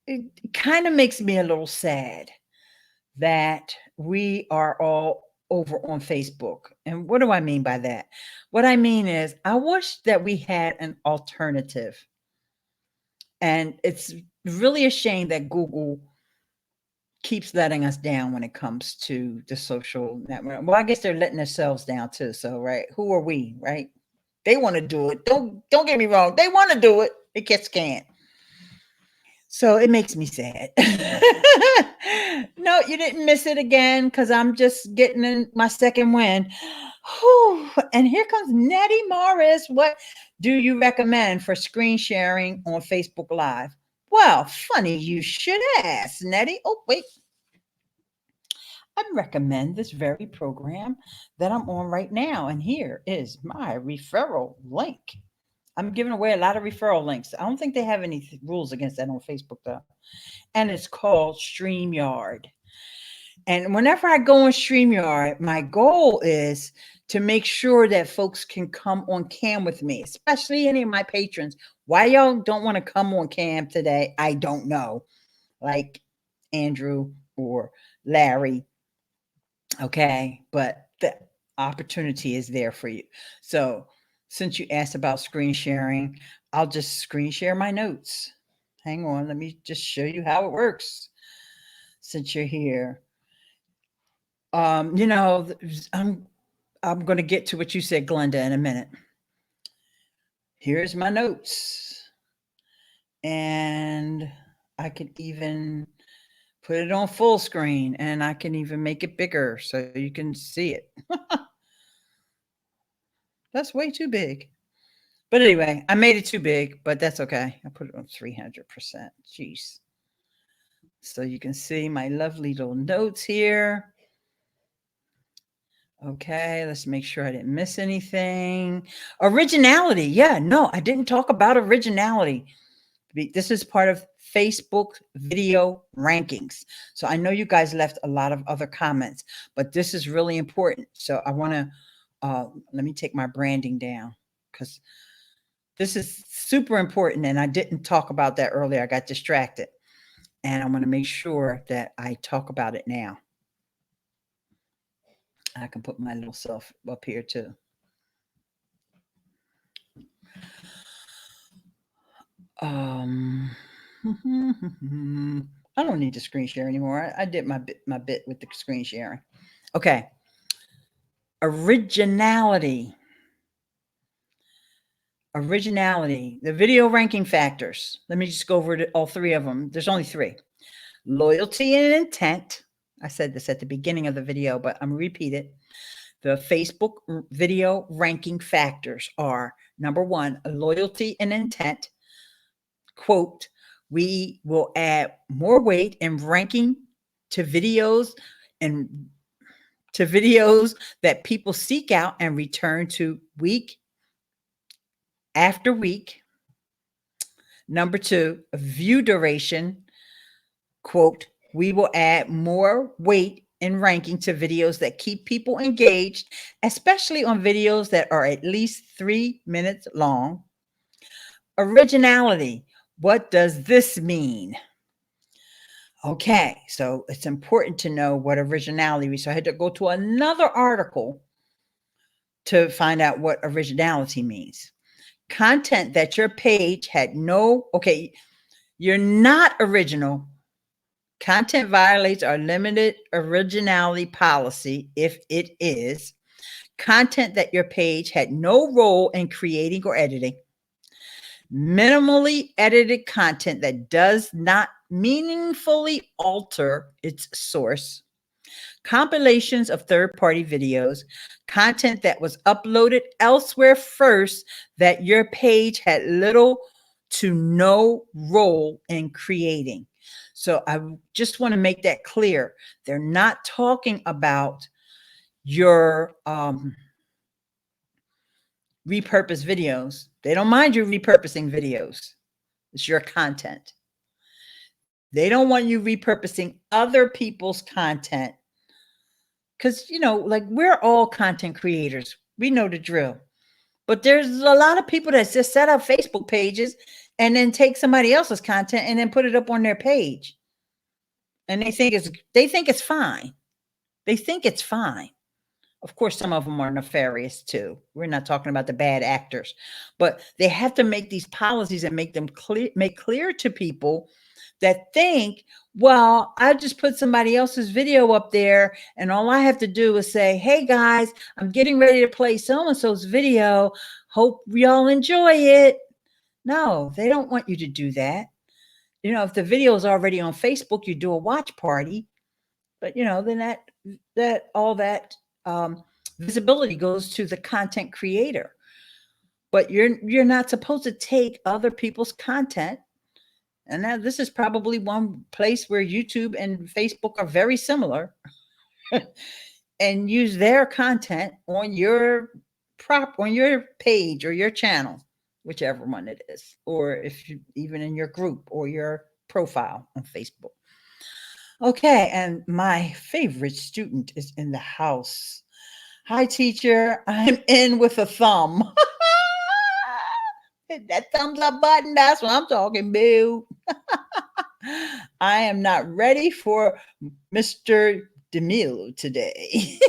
it kind of makes me a little sad that we are all over on Facebook. And what do I mean by that? What I mean is I wish that we had an alternative. And it's really a shame that Google keeps letting us down when it comes to the social network. Well, I guess they're letting themselves down too. So, right, who are we, right? They want to do it. Don't get me wrong. They want to do it. It gets can't. So it makes me sad. No, you didn't miss it again because I'm just getting in my second win. Whew. And here comes Nettie Morris. What do you recommend for screen sharing on Facebook Live? Well, funny you should ask, Nettie. Oh, wait. I recommend this very program that I'm on right now. And here is my referral link. I'm giving away a lot of referral links. I don't think they have any rules against that on Facebook, though. And it's called Streamyard. And whenever I go on Streamyard, my goal is to make sure that folks can come on cam with me, especially any of my patrons. Why y'all don't want to come on cam today, I don't know. Like Andrew or Larry. Okay. But the opportunity is there for you. So since you asked about screen sharing, I'll just screen share my notes. Hang on, let me just show you how it works since you're here. You know, I'm going to get to what you said, Glenda, in a minute. Here's my notes. And I can even put it on full screen, and I can even make it bigger so you can see it. That's way too big. But anyway, I made it too big, but that's okay. I put it on 300%. Jeez. So you can see my lovely little notes here. Okay, let's make sure I didn't miss anything. Originality. Yeah, no, I didn't talk about originality. This is part of Facebook video rankings. So I know you guys left a lot of other comments, but this is really important. So I want to, let me take my branding down because this is super important. And I didn't talk about that earlier. I got distracted. And I want to make sure that I talk about it now. I can put my little self up here too. I don't need to screen share anymore. I did my bit with the screen sharing. Okay. Originality. Originality. The video ranking factors. Let me just go over all three of them. There's only three. Loyalty and intent. I said this at the beginning of the video, but I'm going to repeat it. The Facebook video ranking factors are, number one, loyalty and intent. Quote, we will add more weight in ranking to videos that people seek out and return to week after week. Number two, view duration. Quote, we will add more weight in ranking to videos that keep people engaged, especially on videos that are at least 3 minutes long. Originality. What does this mean? Okay, so it's important to know what originality is. So I had to go to another article to find out what originality means. Content that your page had okay, you're not original. Content violates our limited originality policy if it is content that your page had no role in creating or editing. Minimally edited content that does not meaningfully alter its source. Compilations of third-party videos, content that was uploaded elsewhere first that your page had little to no role in creating. So I just want to make that clear. They're not talking about your repurposed videos. They don't mind you repurposing videos. It's your content. They don't want you repurposing other people's content. Because, you know, like we're all content creators. We know the drill. But there's a lot of people that just set up Facebook pages and then take somebody else's content and then put it up on their page. And they think it's fine. They think it's fine. Of course, some of them are nefarious too. We're not talking about the bad actors, but they have to make these policies and make clear to people that think, well, I just put somebody else's video up there and all I have to do is say, hey guys, I'm getting ready to play so-and-so's video. Hope y'all enjoy it. No, they don't want you to do that. You know, if the video is already on Facebook, you do a watch party, but you know, then that visibility goes to the content creator. But you're not supposed to take other people's content. And now this is probably one place where YouTube and Facebook are very similar and use their content on your page or your channel, whichever one it is, or if you even in your group or your profile on Facebook. Okay, and my favorite student is in the house. Hi, teacher. I'm in with a thumb. Hit that thumbs up button. That's what I'm talking about. I am not ready for Mr. DeMille today.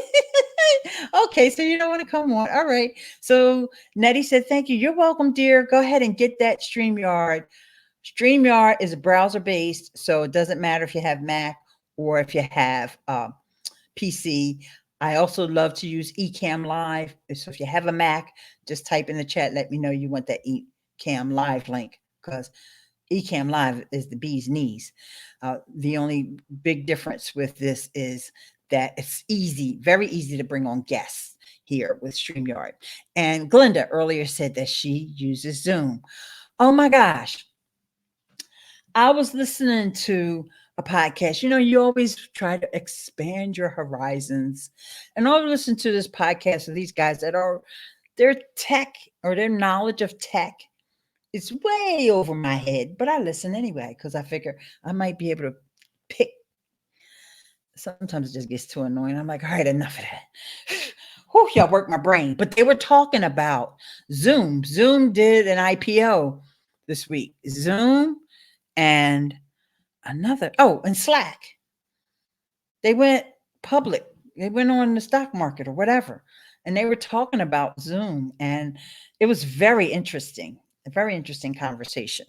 Okay, so you don't want to come on. All right. So Nettie said, thank you. You're welcome, dear. Go ahead and get that StreamYard. StreamYard is browser based, so it doesn't matter if you have Mac or if you have PC. I also love to use EcammLive. So if you have a Mac, just type in the chat, let me know you want that EcammLive link, because EcammLive is the bee's knees. The only big difference with this is that it's easy, very easy to bring on guests here with StreamYard. And Glenda earlier said that she uses Zoom. Oh my gosh. I was listening to a podcast. You know, you always try to expand your horizons. And I was listening to this podcast of these guys that are, their tech or their knowledge of tech is way over my head, but I listen anyway because I figure I might be able to pick. Sometimes it just gets too annoying. I'm like, all right, enough of that. Whew, y'all work my brain. But they were talking about Zoom. Zoom did an IPO this week. Zoom and and Slack. They went public. They went on the stock market or whatever. And they were talking about Zoom. And it was very interesting. A very interesting conversation.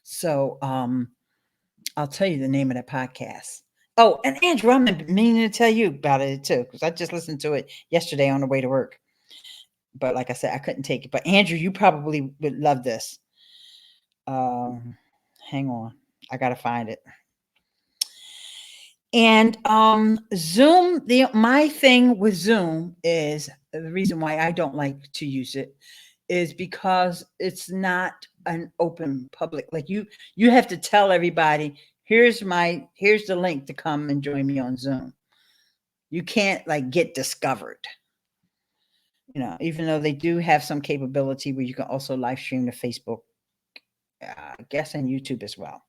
So I'll tell you the name of that podcast. Oh, and Andrew, I'm meaning to tell you about it too, because I just listened to it yesterday on the way to work. But like I said, I couldn't take it. But Andrew, you probably would love this. Hang on. I gotta find it. And Zoom, my thing with Zoom is the reason why I don't like to use it is because it's not an open public. Like you have to tell everybody, here's the link to come and join me on Zoom. You can't like get discovered. You know, even though they do have some capability where you can also live stream to Facebook, I guess, and YouTube as well.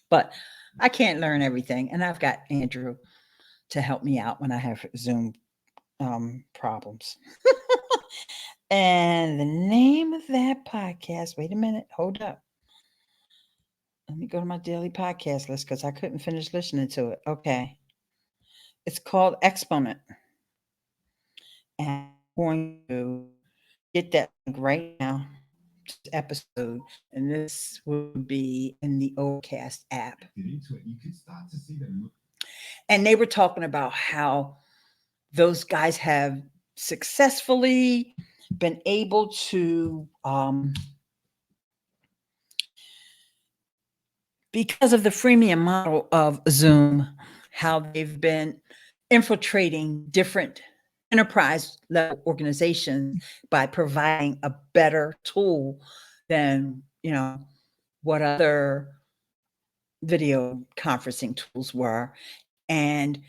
But I can't learn everything, and I've got Andrew to help me out when I have Zoom problems. And the name of that podcast, wait a minute, hold up. Let me go to my daily podcast list because I couldn't finish listening to it. Okay. It's called Exponent. And I'm going to get that right now, this episode, and this will be in the Overcast app. You can start to see them. And they were talking about how those guys have successfully been able to, because of the freemium model of Zoom, how they've been infiltrating different enterprise level organizations by providing a better tool than, what other video conferencing tools were. And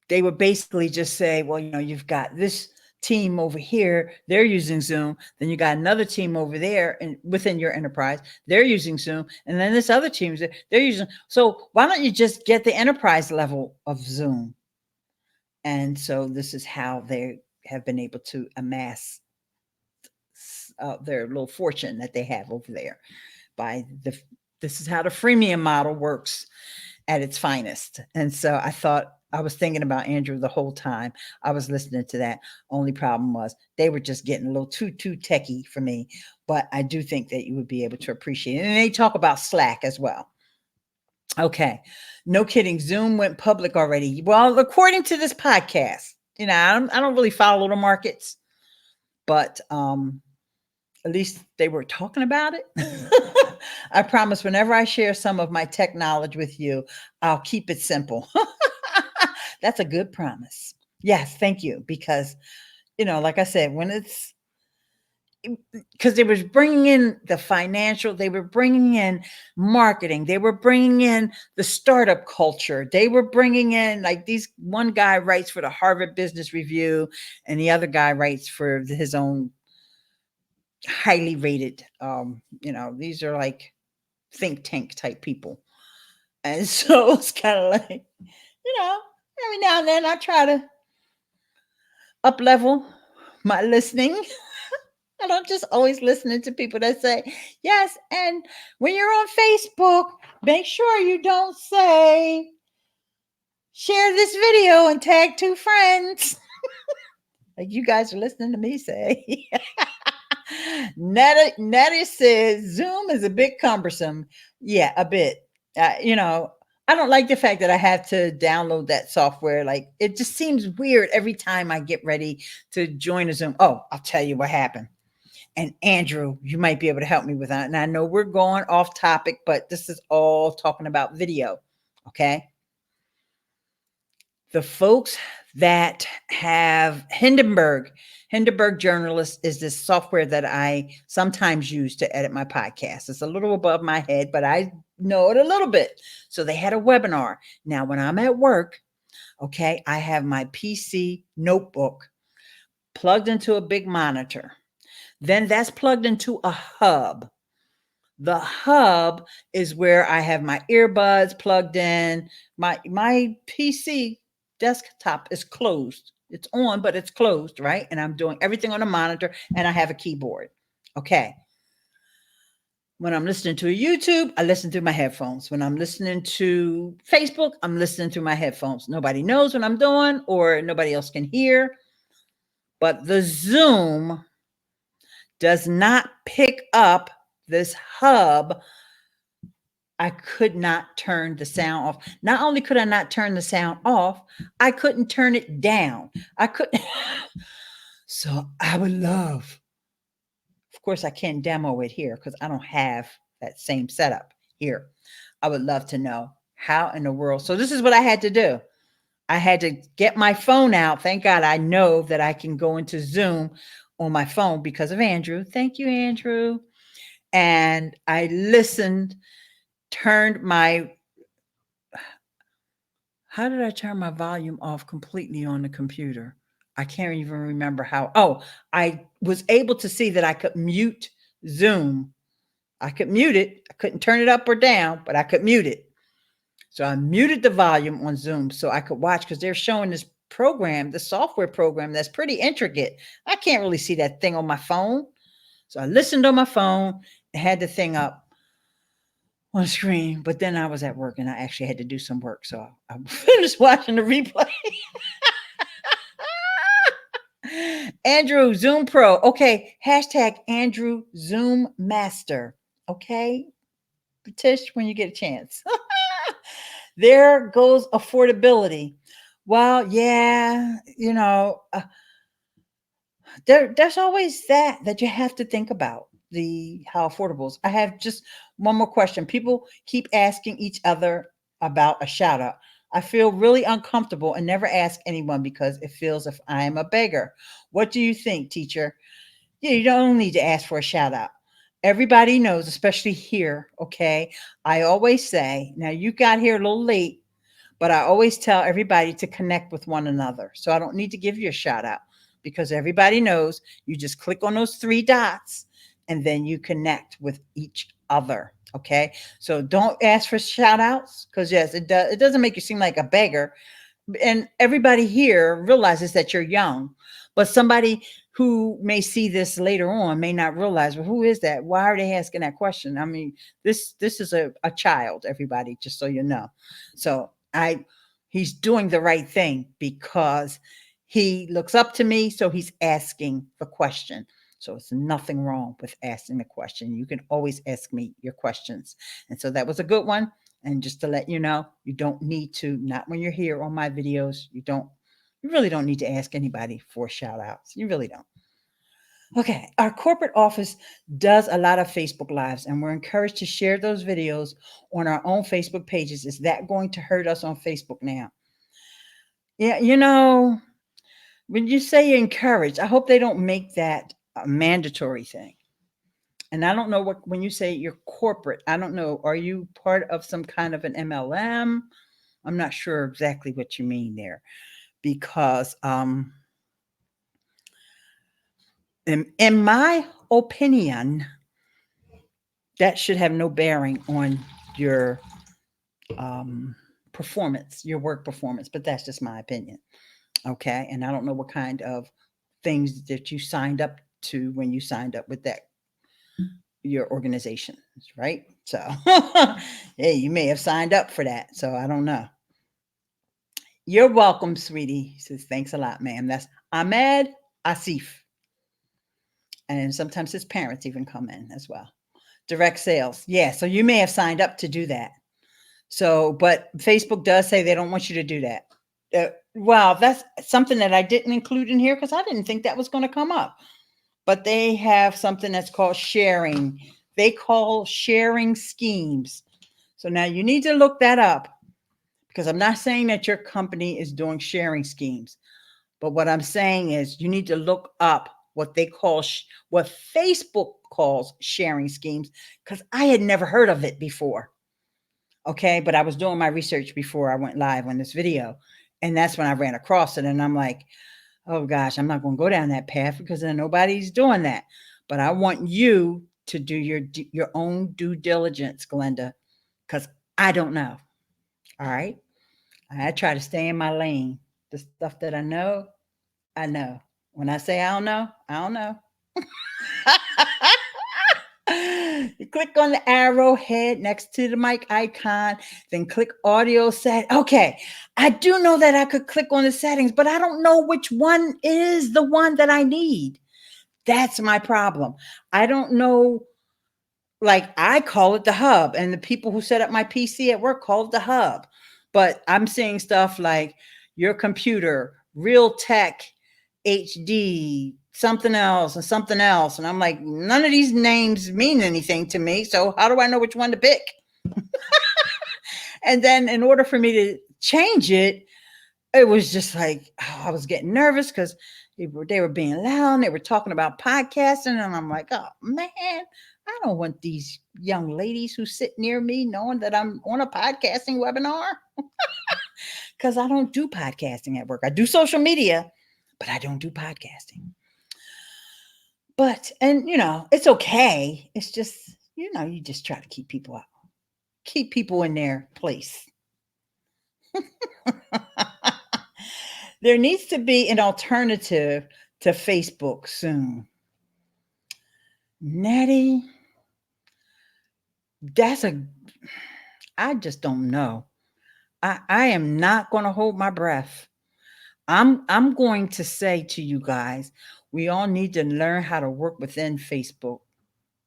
they would basically just say, well, you've got this team over here, they're using Zoom. Then you got another team over there and within your enterprise, they're using Zoom. And then this other team, they're using. So why don't you just get the enterprise level of Zoom? And so this is how they have been able to amass their little fortune that they have over there this is how the freemium model works at its finest. And so I was thinking about Andrew the whole time I was listening to that. Only problem was they were just getting a little too techie for me, but I do think that you would be able to appreciate it. And they talk about Slack as well. Okay. No kidding. Zoom went public already. Well, according to this podcast, I don't really follow the markets, but at least they were talking about it. I promise whenever I share some of my tech knowledge with you, I'll keep it simple. That's a good promise. Yes, thank you. Because, like I said, because they was bringing in the financial, they were bringing in marketing, they were bringing in the startup culture, they were bringing in, like, one guy writes for the Harvard Business Review and the other guy writes for his own highly rated, these are like think tank type people. And so it's kind of like, every now and then I try to up level my listening. I don't just always listening to people that say, yes, and when you're on Facebook, make sure you don't say, share this video and tag 2 friends. Like you guys are listening to me say. Nettie says Zoom is a bit cumbersome. Yeah, a bit. I don't like the fact that I have to download that software. Like it just seems weird every time I get ready to join a Zoom. Oh, I'll tell you what happened. And Andrew, you might be able to help me with that. And I know we're going off topic, but this is all talking about video. Okay. The folks that have Hindenburg Journalist is this software that I sometimes use to edit my podcast. It's a little above my head, but I know it a little bit. So they had a webinar. Now, when I'm at work, okay, I have my PC notebook plugged into a big monitor. Then that's plugged into a hub. The hub is where I have my earbuds plugged in. My PC desktop is closed. It's on, but it's closed, right? And I'm doing everything on a monitor and I have a keyboard. Okay. When I'm listening to a YouTube, I listen through my headphones. When I'm listening to Facebook, I'm listening through my headphones. Nobody knows what I'm doing or nobody else can hear. But the Zoom does not pick up this hub. I could not turn the sound off. Not only could I not turn the sound off, I couldn't turn it down. I couldn't. So I would love, of course, I can't demo it here because I don't have that same setup here. I would love to know how in the world. So this is what I had to do. I had to get my phone out. Thank God I know that I can go into Zoom on my phone because of Andrew. Thank you, Andrew. And I listened, turned my, how did I turn my volume off completely on the computer? I can't even remember how. Oh, I was able to see that I could mute Zoom. I could mute it. I couldn't turn it up or down, but I could mute it. So I muted the volume on Zoom so I could watch because they're showing this program, the software program that's pretty intricate. I can't really see that thing on my phone. So I listened on my phone and had the thing up on screen, but then I was at work and I actually had to do some work. So I finished watching the replay. Andrew, Zoom Pro. Okay. Hashtag Andrew Zoom Master. Okay. Petish when you get a chance. There goes affordability. Well, yeah, there's always that you have to think about how affordable is. I have just one more question. People keep asking each other about a shout out. I feel really uncomfortable and never ask anyone because it feels if I am a beggar. What do you think, teacher? Yeah, you don't need to ask for a shout out. Everybody knows, especially here. Okay. I always say, now you got here a little late, but I always tell everybody to connect with one another. So I don't need to give you a shout out because everybody knows you just click on those 3 dots and then you connect with each other. Okay. So don't ask for shout outs because yes, it doesn't make you seem like a beggar. And everybody here realizes that you're young, but somebody who may see this later on may not realize, well, who is that? Why are they asking that question? I mean, this is a child, everybody, just so you know. So he's doing the right thing because he looks up to me. So he's asking the question. So it's nothing wrong with asking the question. You can always ask me your questions. And so that was a good one. And just to let you know, you don't need to, not when you're here on my videos, you really don't need to ask anybody for shout outs. You really don't. Okay. Our corporate office does a lot of Facebook Lives and we're encouraged to share those videos on our own Facebook pages. Is that going to hurt us on Facebook now? Yeah. When you say encourage, I hope they don't make that a mandatory thing. And I don't know when you say you're corporate, I don't know. Are you part of some kind of an MLM? I'm not sure exactly what you mean there because, in my opinion, that should have no bearing on your performance, your work performance, but that's just my opinion. Okay. And I don't know what kind of things that you signed up to when you signed up with your organization, right? So, hey, you may have signed up for that. So I don't know. You're welcome, sweetie. He says, thanks a lot, ma'am. That's Ahmed. Asif. And sometimes his parents even come in as well. Direct sales. Yeah. So you may have signed up to do that. So, but Facebook does say they don't want you to do that. Wow, that's something that I didn't include in here because I didn't think that was going to come up. But they have something that's called sharing. They call sharing schemes. So now you need to look that up because I'm not saying that your company is doing sharing schemes. But what I'm saying is you need to look up what they call, what Facebook calls sharing schemes, because I had never heard of it before. Okay. But I was doing my research before I went live on this video. And that's when I ran across it. And I'm like, oh gosh, I'm not going to go down that path because then nobody's doing that. But I want you to do your own due diligence, Glenda, because I don't know. All right. I try to stay in my lane. The stuff that I know, I know. When I say I don't know, I don't know. You click on the arrowhead next to the mic icon, then click audio set. Okay, I do know that I could click on the settings, but I don't know which one is the one that I need. That's my problem. I don't know. Like I call it the hub, and the people who set up my PC at work call it the hub. But I'm seeing stuff like your computer, real tech, HD, something else, and something else. And I'm like, none of these names mean anything to me. So how do I know which one to pick? And then in order for me to change it, it was just like, oh, I was getting nervous because they were being loud and they were talking about podcasting. And I'm like, oh man, I don't want these young ladies who sit near me knowing that I'm on a podcasting webinar because I don't do podcasting at work. I do social media, but I don't do podcasting. But, and it's okay. It's just, you just try to keep people out, keep people in their place. There needs to be an alternative to Facebook soon. Nettie, I just don't know. I am not going to hold my breath. I'm going to say to you guys, we all need to learn how to work within Facebook.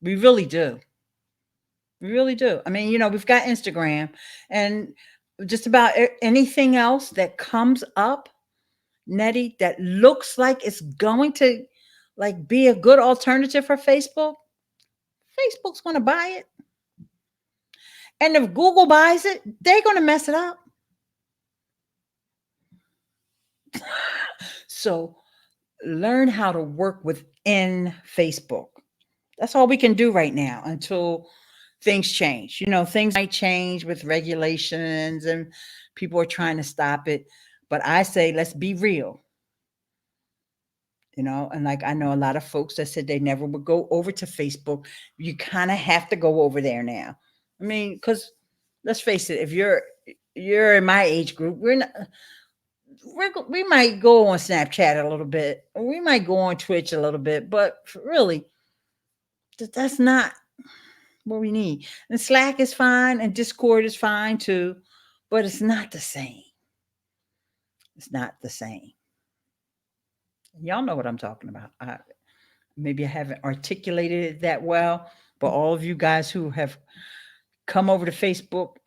We really do. We really do. I mean, we've got Instagram and just about anything else that comes up, Nettie, that looks like it's going to be a good alternative for Facebook. Facebook's going to buy it. And if Google buys it, they're going to mess it up. So learn how to work within Facebook. That's all we can do right now until things change. Things might change with regulations and people are trying to stop it. But I say, let's be real. And I know a lot of folks that said they never would go over to Facebook. You kind of have to go over there now. I mean, because let's face it, if you're in my age group, we might go on Snapchat a little bit. We might go on Twitch a little bit, but really, that's not what we need. And Slack is fine and Discord is fine too, but it's not the same. It's not the same. Y'all know what I'm talking about. Maybe I haven't articulated it that well, but all of you guys who have come over to Facebook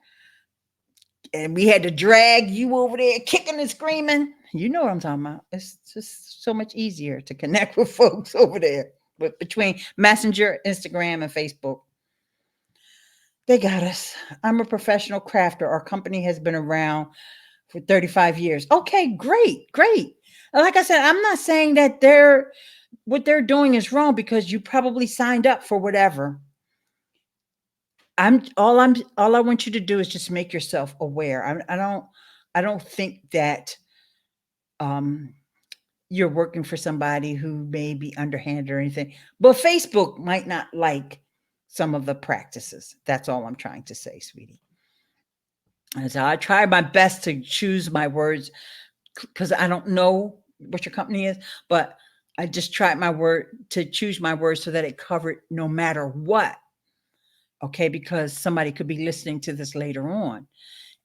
and we had to drag you over there kicking and screaming, you know what I'm talking about. It's just so much easier to connect with folks over there. But between Messenger, Instagram, and Facebook, they got us. I'm a professional crafter. Our company has been around for 35 years. Okay, great. Like I said, I'm not saying that what they're doing is wrong because you probably signed up for whatever. All I want you to do is just make yourself aware. I don't think that you're working for somebody who may be underhanded or anything, but Facebook might not like some of the practices. That's all I'm trying to say, sweetie. And so I try my best to choose my words because I don't know what your company is, but I just tried to choose my words so that it covered no matter what. Okay, because somebody could be listening to this later on.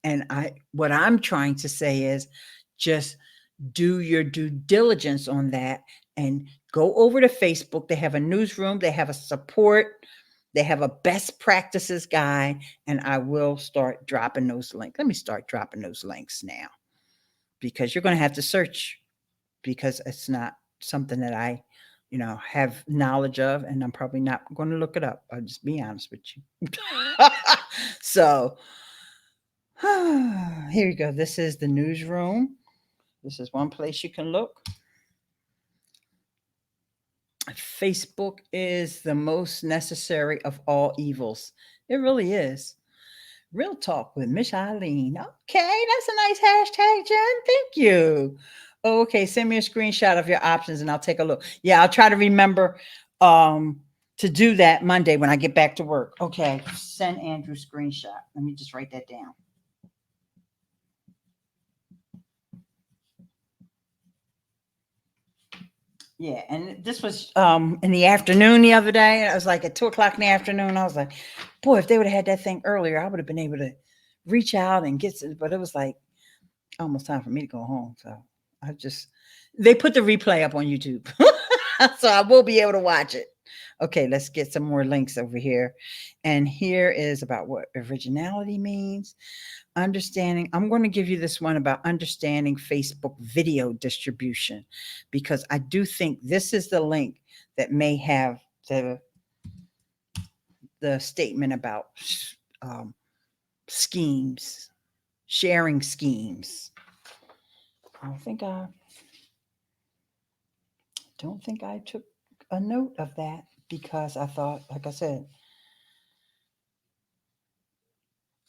And what I'm trying to say is just do your due diligence on that and go over to Facebook. They have a newsroom, they have a support, they have a best practices guide, and I will start dropping those links. Let me start dropping those links now because you're going to have to search because it's not something that I, have knowledge of, and I'm probably not going to look it up. I'll just be honest with you. So here you go. This is the newsroom. This is one place you can look. Facebook is the most necessary of all evils. It really is. Real talk with Miss Eileen. Okay, that's a nice hashtag, Jen. Thank you. Okay, send me a screenshot of your options and I'll take a look. Yeah, I'll try to remember to do that Monday when I get back to work. Okay, send Andrew screenshot. Let me just write that down. Yeah, and this was in the afternoon the other day. I was like at 2:00 in the afternoon. I was like, boy, if they would have had that thing earlier, I would have been able to reach out and get to, but it was like almost time for me to go home. So they put the replay up on YouTube. So I will be able to watch it. Okay, let's get some more links over here. And here is about what originality means. Understanding, I'm going to give you this one about understanding Facebook video distribution, because I do think this is the link that may have the statement about schemes, sharing schemes. I don't think I took a note of that because I thought, like I said,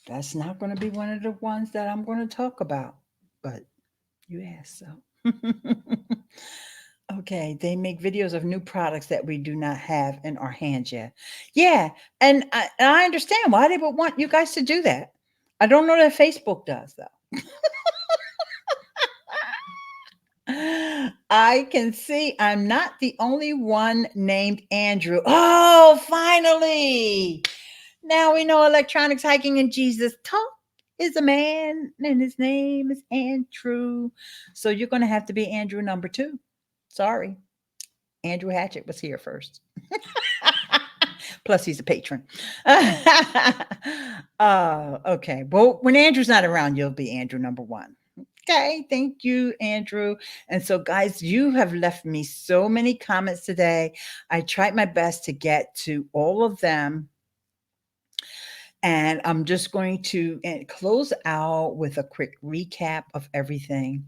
that's not going to be one of the ones that I'm going to talk about, but you asked, so. Okay, they make videos of new products that we do not have in our hands yet. Yeah, and I understand why they would want you guys to do that. I don't know that Facebook does, though. I can see I'm not the only one named Andrew. Oh, finally. Now we know electronics, hiking, and Jesus talk is a man, and his name is Andrew. So you're going to have to be Andrew number 2. Sorry. Andrew Hatchett was here first. Plus, he's a patron. Okay. Well, when Andrew's not around, you'll be Andrew number 1. Okay. Thank you, Andrew. And so, guys, you have left me so many comments today. I tried my best to get to all of them. And I'm just going to close out with a quick recap of everything.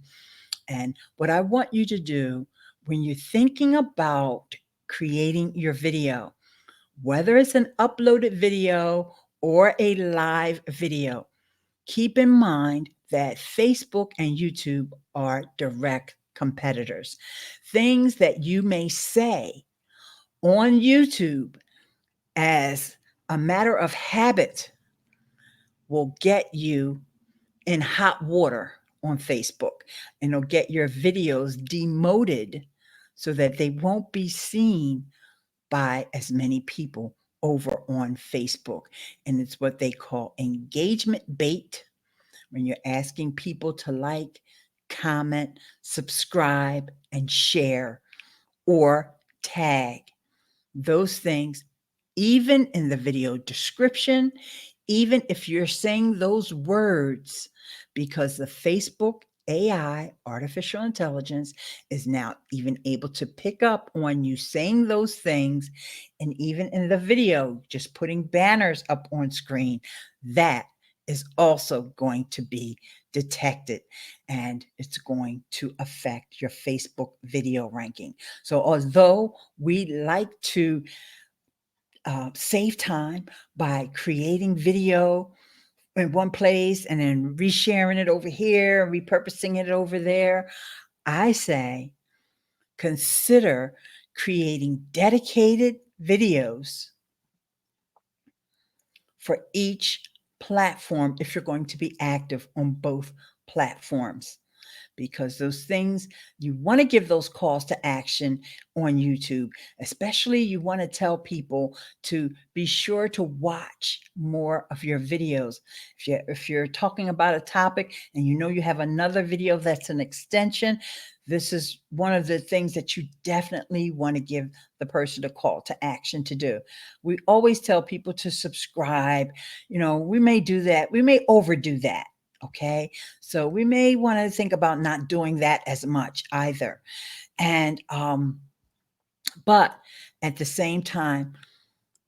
And what I want you to do when you're thinking about creating your video, whether it's an uploaded video or a live video, keep in mind that Facebook and YouTube are direct competitors. Things that you may say on YouTube as a matter of habit will get you in hot water on Facebook, and it'll get your videos demoted so that they won't be seen by as many people over on Facebook. And it's what they call engagement bait, when you're asking people to like, comment, subscribe, and share or tag. Those things, even in the video description, even if you're saying those words, because the Facebook AI, artificial intelligence, is now even able to pick up on you saying those things. And even in the video, just putting banners up on screen, that is also going to be detected, and it's going to affect your Facebook video ranking. So although we like to save time by creating video in one place and then resharing it over here, repurposing it over there, I say consider creating dedicated videos for each platform if you're going to be active on both platforms. because those things, you want to give those calls to action on YouTube. Especially, you want to tell people to be sure to watch more of your videos. If you're talking about a topic and you know you have another video that's an extension, this is one of the things that you definitely want to give the person a call to action to do. We always tell people to subscribe. We may do that. We may overdo that. Okay. So we may want to think about not doing that as much either. And, but at the same time,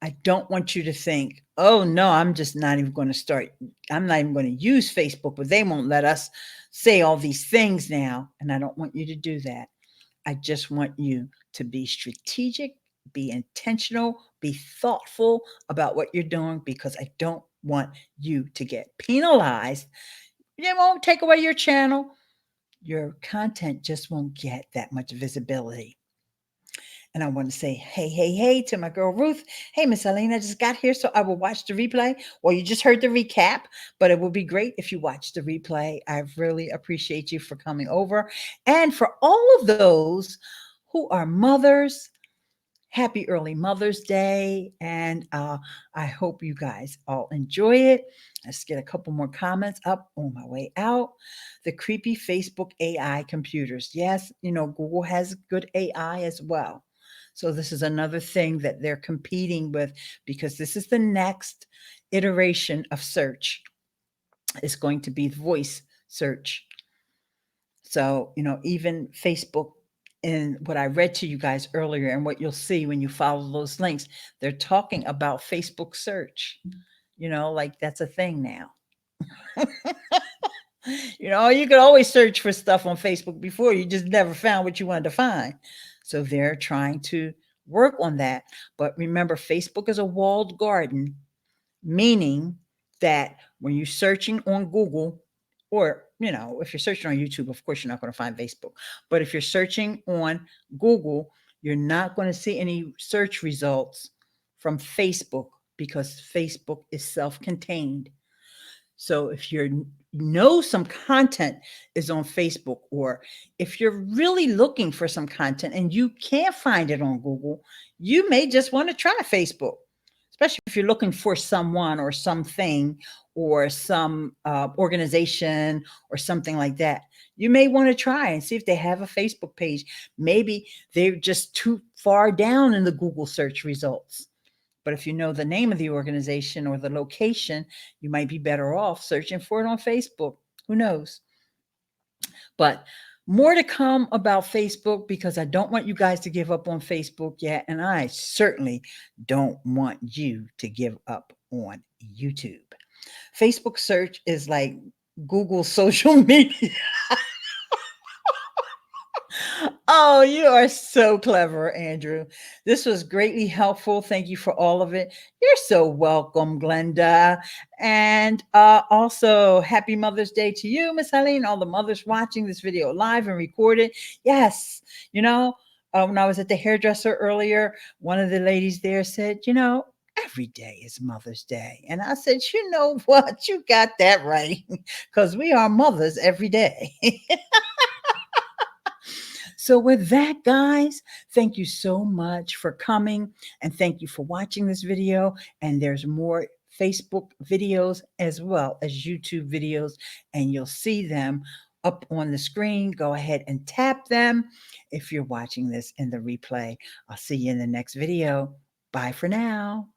I don't want you to think, oh no, I'm just not even going to start. I'm not even going to use Facebook, but they won't let us say all these things now. And I don't want you to do that. I just want you to be strategic, be intentional, be thoughtful about what you're doing, because I don't want you to get penalized. It won't take away your channel. Your content just won't get that much visibility. And I want to say, hey, to my girl Ruth. Hey, Miss Eileen, I just got here, so I will watch the replay. Well, you just heard the recap, but it would be great if you watch the replay. I really appreciate you for coming over. And for all of those who are mothers, happy early Mother's Day. And I hope you guys all enjoy it. Let's get a couple more comments up on my way out. The creepy Facebook AI computers. Yes, Google has good AI as well. So this is another thing that they're competing with, because this is the next iteration of search. It's going to be voice search. So, even Facebook, and what I read to you guys earlier, and what you'll see when you follow those links, they're talking about Facebook search. Like that's a thing now. You could always search for stuff on Facebook before. You just never found what you wanted to find. So they're trying to work on that. But remember, Facebook is a walled garden, meaning that when you're searching on Google, or, if you're searching on YouTube, of course, you're not going to find Facebook. But if you're searching on Google, you're not going to see any search results from Facebook, because Facebook is self-contained. So if you know some content is on Facebook, or if you're really looking for some content and you can't find it on Google, you may just want to try Facebook, especially if you're looking for someone or something, or some organization or something like that. You may want to try and see if they have a Facebook page. Maybe they're just too far down in the Google search results. But if you know the name of the organization or the location, you might be better off searching for it on Facebook. Who knows? But more to come about Facebook, because I don't want you guys to give up on Facebook yet. And I certainly don't want you to give up on YouTube. Facebook search is like Google social media. Oh, you are so clever, Andrew. This was greatly helpful. Thank you for all of it. You're so welcome, Glenda. And also, happy Mother's Day to you, Miss Eileen, all the mothers watching this video live and recorded. Yes, when I was at the hairdresser earlier, one of the ladies there said, every day is Mother's Day. And I said, you know what? You got that right, because we are mothers every day. So with that, guys, thank you so much for coming, and thank you for watching this video. And there's more Facebook videos as well as YouTube videos, and you'll see them up on the screen. Go ahead and tap them if you're watching this in the replay. I'll see you in the next video. Bye for now.